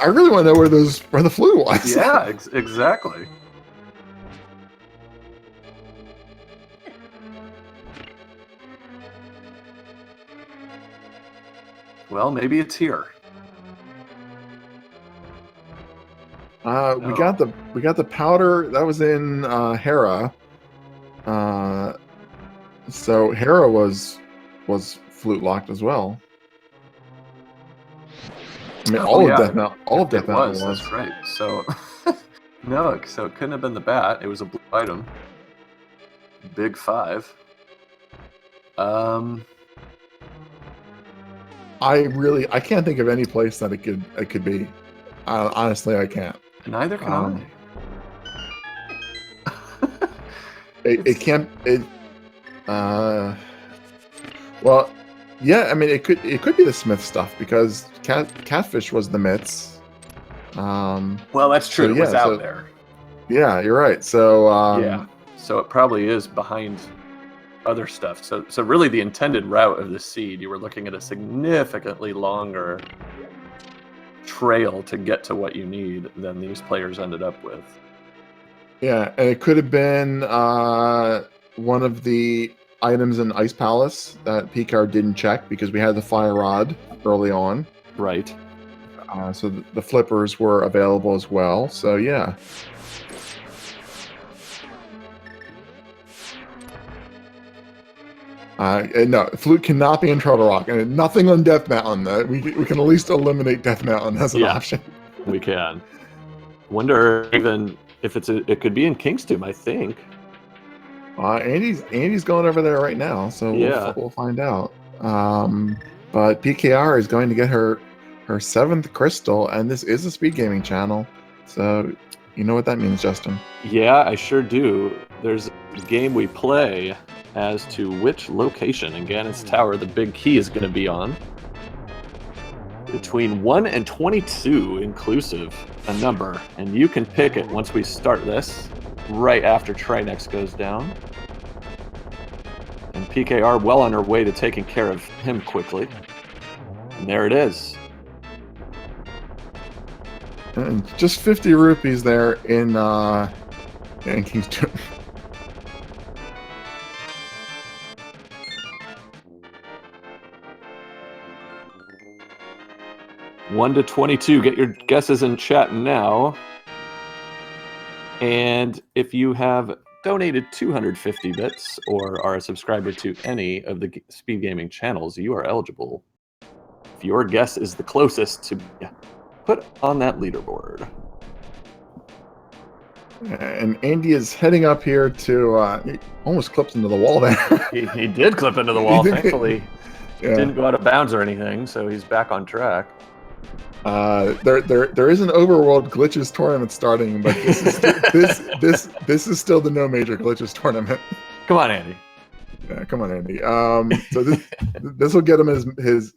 Speaker 1: really want to know where the flute was.
Speaker 2: Yeah, exactly. Well, maybe it's here.
Speaker 1: We got the powder that was in Hera. So Hera was flute locked as well. I mean, all of Death Mountain was.
Speaker 2: That's right. So no, so it couldn't have been the bat. It was a blue item. Big 5.
Speaker 1: I can't think of any place that it could be. Honestly, I can't.
Speaker 2: Neither can
Speaker 1: I. It can't. Well, yeah. I mean, it could be the Smith stuff because Catfish was the mitts.
Speaker 2: Well, that's true. It was out there.
Speaker 1: Yeah, you're right. So
Speaker 2: yeah. So it probably is behind other stuff. So really, the intended route of the seed, you were looking at a significantly longer trail to get to what you need than these players ended up with.
Speaker 1: Yeah, and it could have been one of the items in Ice Palace that PKR didn't check because we had the Fire Rod early on.
Speaker 2: Right.
Speaker 1: So the flippers were available as well. So yeah. No, flute cannot be in Turtle Rock, and nothing on Death Mountain. We can at least eliminate Death Mountain as an option.
Speaker 2: We can. Wonder even if it could be in King's Tomb, I think.
Speaker 1: Andy's going over there right now, so we'll find out. But PKR is going to get her 7th crystal, and this is a speed gaming channel, so you know what that means, Justin.
Speaker 2: Yeah, I sure do. There's a game we play as to which location in Ganon's tower the big key is going to be on. Between 1 and 22 inclusive, a number, and you can pick it once we start this, right after Trinex goes down. And PKR well on her way to taking care of him quickly. And there it is.
Speaker 1: And just 50 rupees there in King's Tomb.
Speaker 2: One to 22. Get your guesses in chat now. And if you have donated 250 bits or are a subscriber to any of the Speed Gaming channels, you are eligible. If your guess is the closest to put on that leaderboard.
Speaker 1: And Andy is heading up here to he almost clipped into the wall there.
Speaker 2: he did clip into the wall, thankfully. Didn't go out of bounds or anything, so he's back on track.
Speaker 1: There is an Overworld Glitches tournament starting, but this is still the No Major Glitches tournament.
Speaker 2: Come on, Andy.
Speaker 1: Yeah, come on, Andy. So this will get him his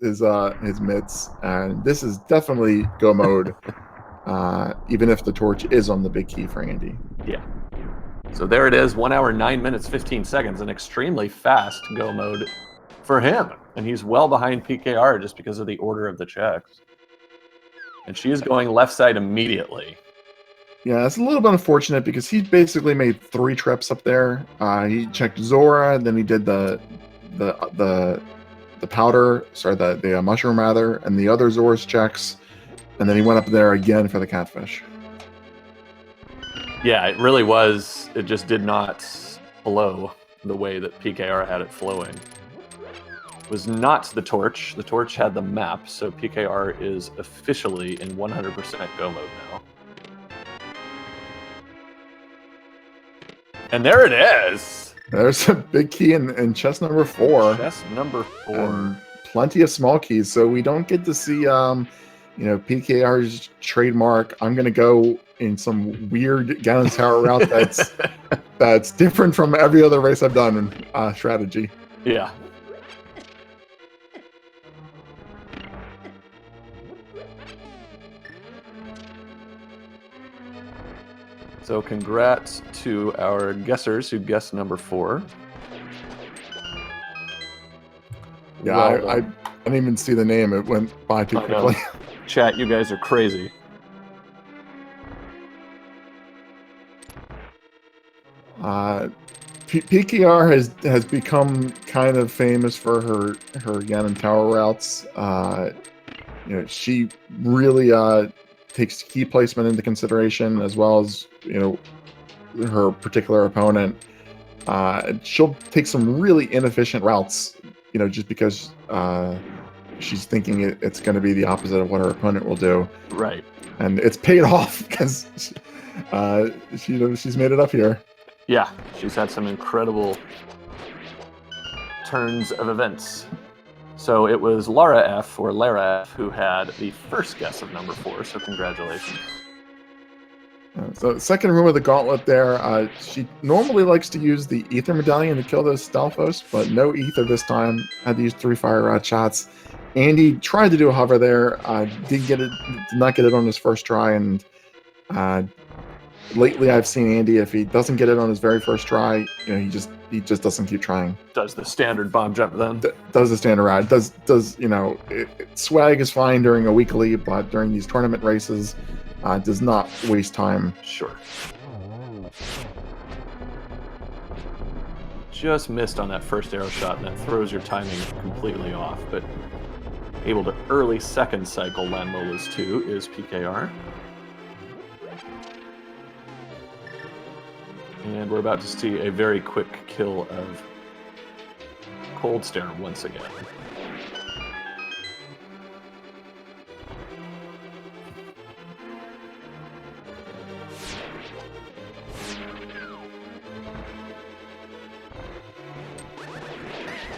Speaker 1: mitts, and this is definitely go mode. Even if the torch is on the big key for Andy.
Speaker 2: Yeah. So there it is, 1 hour, 9 minutes, 15 seconds, an extremely fast go mode for him. And he's well behind PKR just because of the order of the checks. And she is going left side immediately.
Speaker 1: Yeah, it's a little bit unfortunate because he basically made 3 trips up there. He checked Zora, then he did the powder, sorry, the mushroom rather, and the other Zora's checks, and then he went up there again for the catfish.
Speaker 2: Yeah, it really was. It just did not flow the way that PKR had it flowing. It was not the torch. The torch had the map, so PKR is officially in 100% go mode now. And there it is!
Speaker 1: There's a big key in chest number 4.
Speaker 2: Chest number 4.
Speaker 1: And plenty of small keys, so we don't get to see PKR's trademark. I'm gonna go in some weird Ganon Tower route that's different from every other race I've done in strategy.
Speaker 2: Yeah. So congrats to our guessers who guessed number 4.
Speaker 1: Yeah, well, I didn't even see the name. It went by too quickly.
Speaker 2: Chat, you guys are crazy.
Speaker 1: PKR has become kind of famous for her Ganon Tower routes. She really takes key placement into consideration, as well as her particular opponent. She'll take some really inefficient routes, just because she's thinking it's going to be the opposite of what her opponent will do.
Speaker 2: Right.
Speaker 1: And it's paid off because she's made it up here.
Speaker 2: Yeah, she's had some incredible turns of events. So it was Lara F who had the first guess of number 4, so congratulations.
Speaker 1: So second room of the gauntlet there, she normally likes to use the ether medallion to kill those Stalfos, but no ether this time. Had to use 3 fire rod shots. Andy tried to do a hover there, did not get it on his first try, and lately I've seen Andy, if he doesn't get it on his very first try, he just doesn't keep trying.
Speaker 2: Does the standard bomb jump then?
Speaker 1: Does the standard ride. Does swag is fine during a weekly, but during these tournament races, does not waste time.
Speaker 2: Sure. Just missed on that first arrow shot, and that throws your timing completely off, but able to early second cycle Landmola's 2 is PKR. And we're about to see a very quick kill of Cold Stare once again.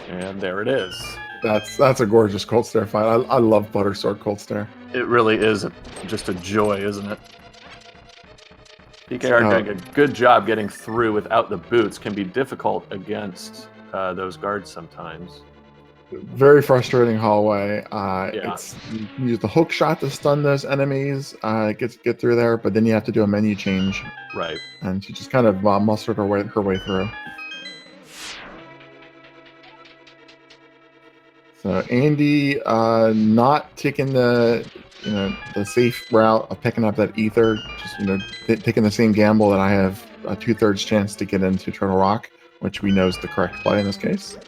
Speaker 2: And there it is.
Speaker 1: That's a gorgeous Cold Stare fight. I love Butter Sword Cold Stare.
Speaker 2: It really is just a joy, isn't it? PKR doing a good job getting through without the boots. Can be difficult against those guards sometimes.
Speaker 1: Very frustrating hallway.
Speaker 2: Yeah.
Speaker 1: You can use the hook shot to stun those enemies, get through there, but then you have to do a menu change.
Speaker 2: Right.
Speaker 1: And she just kind of mustered her way through. So Andy not taking the safe route of picking up that ether, just taking the same gamble that I have a 2/3 chance to get into Turtle Rock, which we know is the correct play in this case.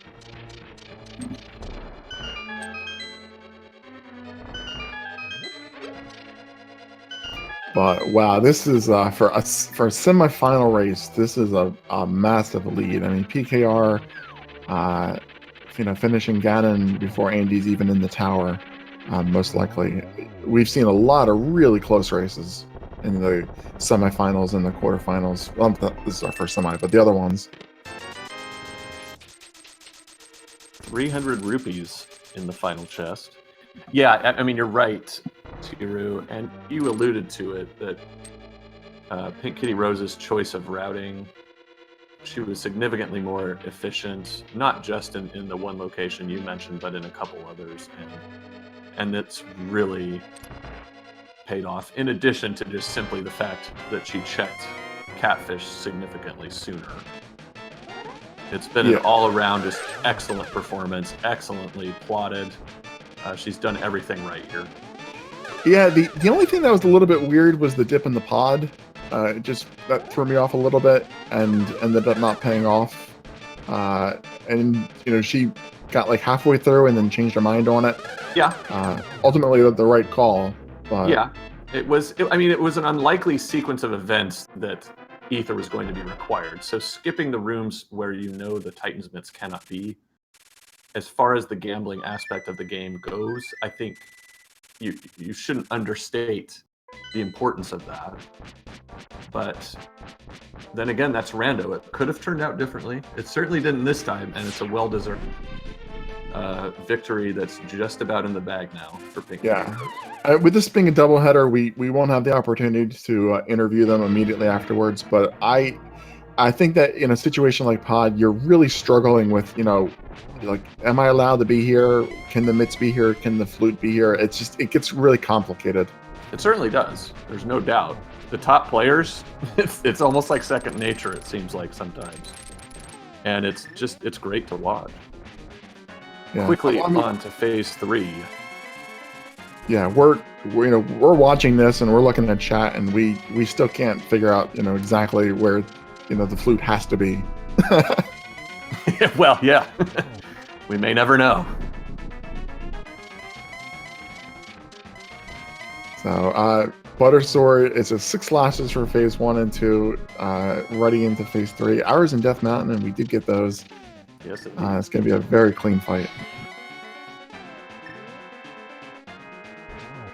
Speaker 1: But wow, this is for a semifinal race. This is a massive lead. I mean, PKR, finishing Ganon before Andy's even in the tower, most likely. We've seen a lot of really close races in the semifinals and the quarterfinals. Well, this is our first semi, but the other ones.
Speaker 2: 300 rupees in the final chest. Yeah, I mean, you're right, Tiru, and you alluded to it, that PinkKittyRose's choice of routing she was significantly more efficient, not just in the one location you mentioned, but in a couple others, and it's really paid off. In addition to just simply the fact that she checked Catfish significantly sooner. It's been an all-around just excellent performance, excellently plotted. She's done everything right here.
Speaker 1: Yeah, the only thing that was a little bit weird was the dip in the pod. That threw me off a little bit and ended up not paying off. And she got like halfway through and then changed her mind on it.
Speaker 2: Yeah.
Speaker 1: Ultimately, the right call. But
Speaker 2: yeah, it was an unlikely sequence of events that Ether was going to be required. So skipping the rooms where the Titan's Mitts cannot be, as far as the gambling aspect of the game goes, I think you shouldn't understate the importance of that. But then again, that's rando. It could have turned out differently. It certainly didn't this time, and it's a well-deserved victory that's just about in the bag now for Pink.
Speaker 1: Yeah. With this being a doubleheader, we won't have the opportunity to interview them immediately afterwards, but I think that in a situation like Pod, you're really struggling with, like, am I allowed to be here? Can the mitts be here? Can the flute be here? It gets really complicated.
Speaker 2: It certainly does. There's no doubt. The top players, it's almost like second nature, it seems like sometimes. And it's great to watch. Yeah. Quickly on to phase 3.
Speaker 1: Yeah, we're watching this and we're looking at chat and we still can't figure out, exactly where, the flute has to be.
Speaker 2: Well, yeah. We may never know.
Speaker 1: So, Buttersword, it's a 6 lashes for phase 1 and 2, ready into phase 3. Hours in Death Mountain, and we did get those.
Speaker 2: Yes,
Speaker 1: it's going to be a very clean fight.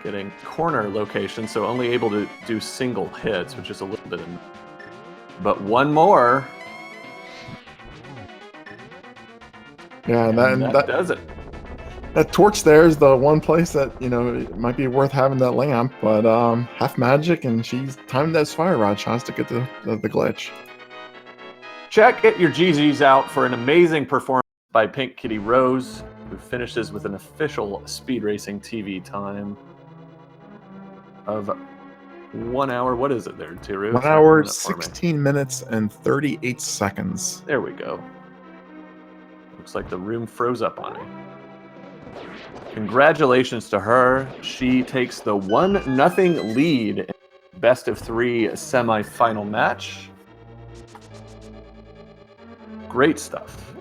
Speaker 2: Getting corner location, so only able to do single hits, which is a little bit. But one more.
Speaker 1: Yeah, and that
Speaker 2: does it.
Speaker 1: That torch there is the one place that, it might be worth having that lamp, but half magic, and she's timed those fire rod shots to get the glitch.
Speaker 2: Get your GGs out for an amazing performance by PinkKittyRose, who finishes with an official Speed Racing TV time of 1 hour. What is it there, Tiru?
Speaker 1: 1 hour, 16 minutes, and 38 seconds.
Speaker 2: There we go. Looks like the room froze up on me. Congratulations to her. She takes the 1-0 lead in best of 3 semi-final match. Great stuff.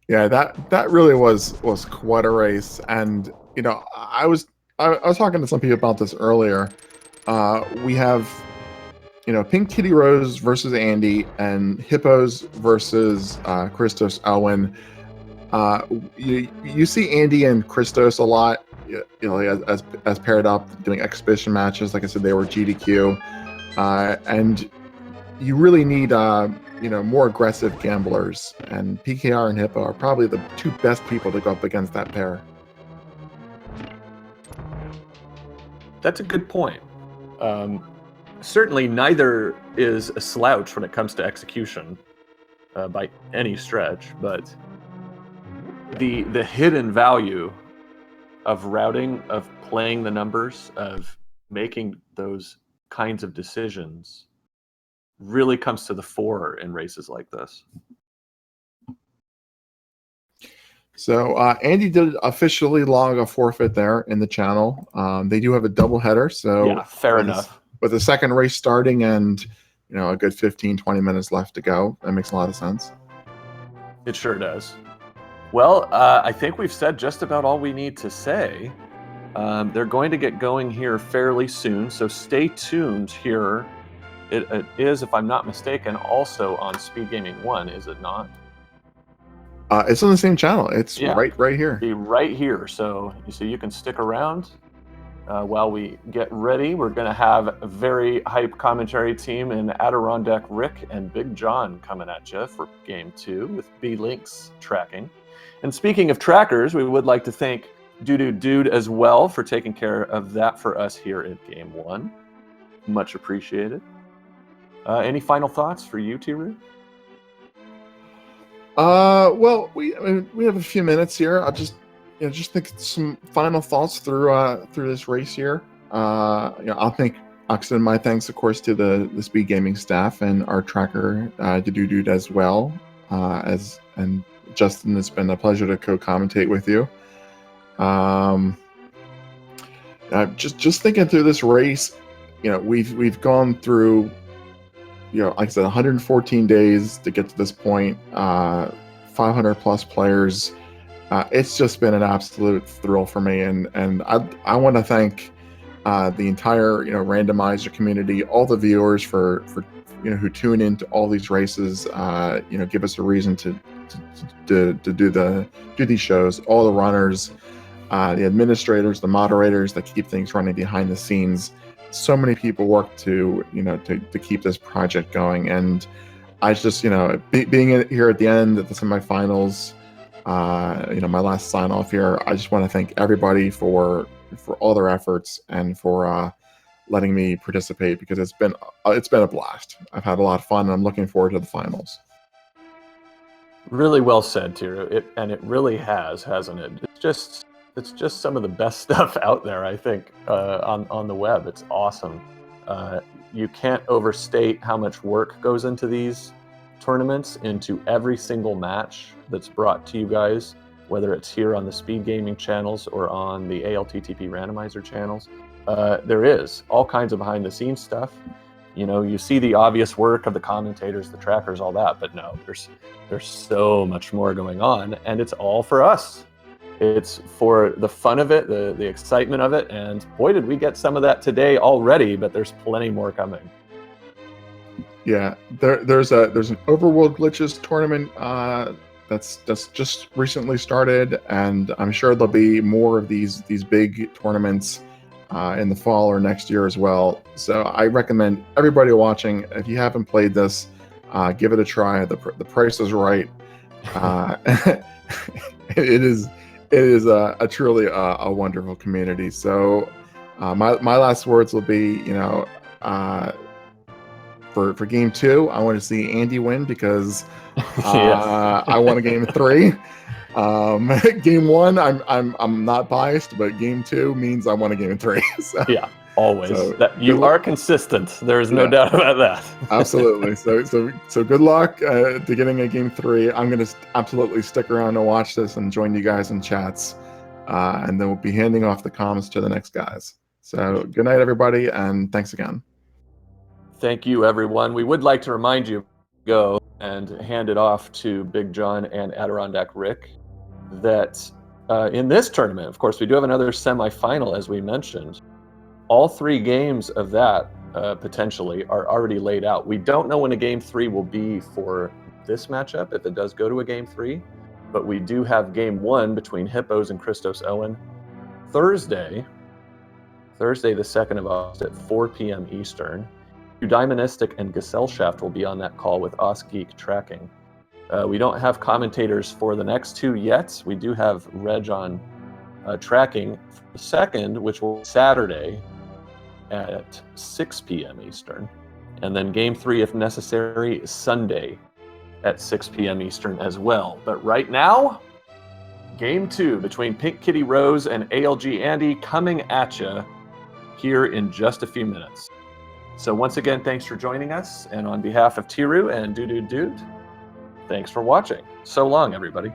Speaker 1: Yeah, that really was quite a race, and I was talking to some people about this earlier. We have PinkKittyRose versus Andy and Hippos versus Christos Elwin. You see Andy and Christos a lot, as paired up doing exhibition matches. Like I said, they were GDQ, and you really need more aggressive gamblers. And PKR and Hippo are probably the 2 best people to go up against that pair.
Speaker 2: That's a good point. Certainly neither is a slouch when it comes to execution by any stretch, but the hidden value of routing, of playing the numbers, of making those kinds of decisions really comes to the fore in races like this.
Speaker 1: So Andy did officially log a forfeit there in the channel. They do have a double header, so
Speaker 2: yeah, fair enough.
Speaker 1: With the second race starting and a good 15-20 minutes left to go, that makes a lot of sense.
Speaker 2: It sure does. Well, I think we've said just about all we need to say. They're going to get going here fairly soon, so stay tuned here. It is, if I'm not mistaken, also on Speed Gaming 1, is it not?
Speaker 1: It's on the same channel. It's right here.
Speaker 2: Be right here. So you can stick around while we get ready. We're going to have a very hype commentary team in Adirondack Rick and Big John coming at you for Game 2 with B-Links tracking. And speaking of trackers, we would like to thank Dude as well for taking care of that for us here at Game 1. Much appreciated. Any final thoughts for you, Tiru?
Speaker 1: Well, we have a few minutes here. I'll just think some final thoughts through this race here. I'll extend my thanks, of course, to the Speed Gaming staff and our tracker, Dude as well. And Justin, it's been a pleasure to co-commentate with you. Just thinking through this race, we've gone through, like I said, 114 days to get to this point, 500 plus players. It's just been an absolute thrill for me, and I want to thank the entire randomizer community, all the viewers for who tune into all these races, give us a reason to do these shows, all the runners, the administrators, the moderators that keep things running behind the scenes. So many people work to keep this project going, and I just being here at the end at the semifinals, my last sign off here, I just want to thank everybody for all their efforts and for letting me participate, because it's been a blast. I've had a lot of fun, and I'm looking forward to the finals.
Speaker 2: Really well said, Tiru. It really has, hasn't it? It's just some of the best stuff out there, I think, on the web. It's awesome. You can't overstate how much work goes into these tournaments, into every single match that's brought to you guys, whether it's here on the Speed Gaming channels or on the ALTTP Randomizer channels. There is all kinds of behind-the-scenes stuff. You see the obvious work of the commentators, the trackers, all that, but no, there's so much more going on, and it's all for us. It's for the fun of it, the excitement of it, and boy, did we get some of that today already, but there's plenty more coming.
Speaker 1: Yeah, there's an Overworld Glitches tournament that's just recently started, and I'm sure there'll be more of these big tournaments in the fall or next year as well. So I recommend everybody watching, if you haven't played this, give it a try. The price is right. It is a truly a wonderful community. So my last words will be, for game 2, I want to see Andy win, because I want a game 3. Game 1, I'm not biased, but game 2 means I want a game 3. So,
Speaker 2: yeah, always. You are consistent. There is no doubt about that.
Speaker 1: Absolutely. So good luck to getting a game 3. I'm going to absolutely stick around and watch this and join you guys in chats, and then we'll be handing off the comms to the next guys. So good night, everybody, and thanks again.
Speaker 2: Thank you, everyone. We would like to remind you, go and hand it off to Big John and Adirondack Rick, that in this tournament, of course, we do have another semifinal, as we mentioned. All 3 games of that potentially are already laid out. We don't know when a game 3 will be for this matchup, if it does go to a game 3, but we do have game 1 between Hippos and Christos Owen Thursday the 2nd of August at 4 p.m. Eastern. Diamonistic and Gesellschaft will be on that call with OsGeek tracking. We don't have commentators for the next 2 yet. We do have Reg on tracking for the 2nd, which will be Saturday at 6 p.m. Eastern. And then game 3, if necessary, Sunday at 6 p.m. Eastern as well. But right now, game 2 between PinkKittyRose and ALG Andy coming at you here in just a few minutes. So once again, thanks for joining us. And on behalf of Tiru and Dude, thanks for watching. So long, everybody.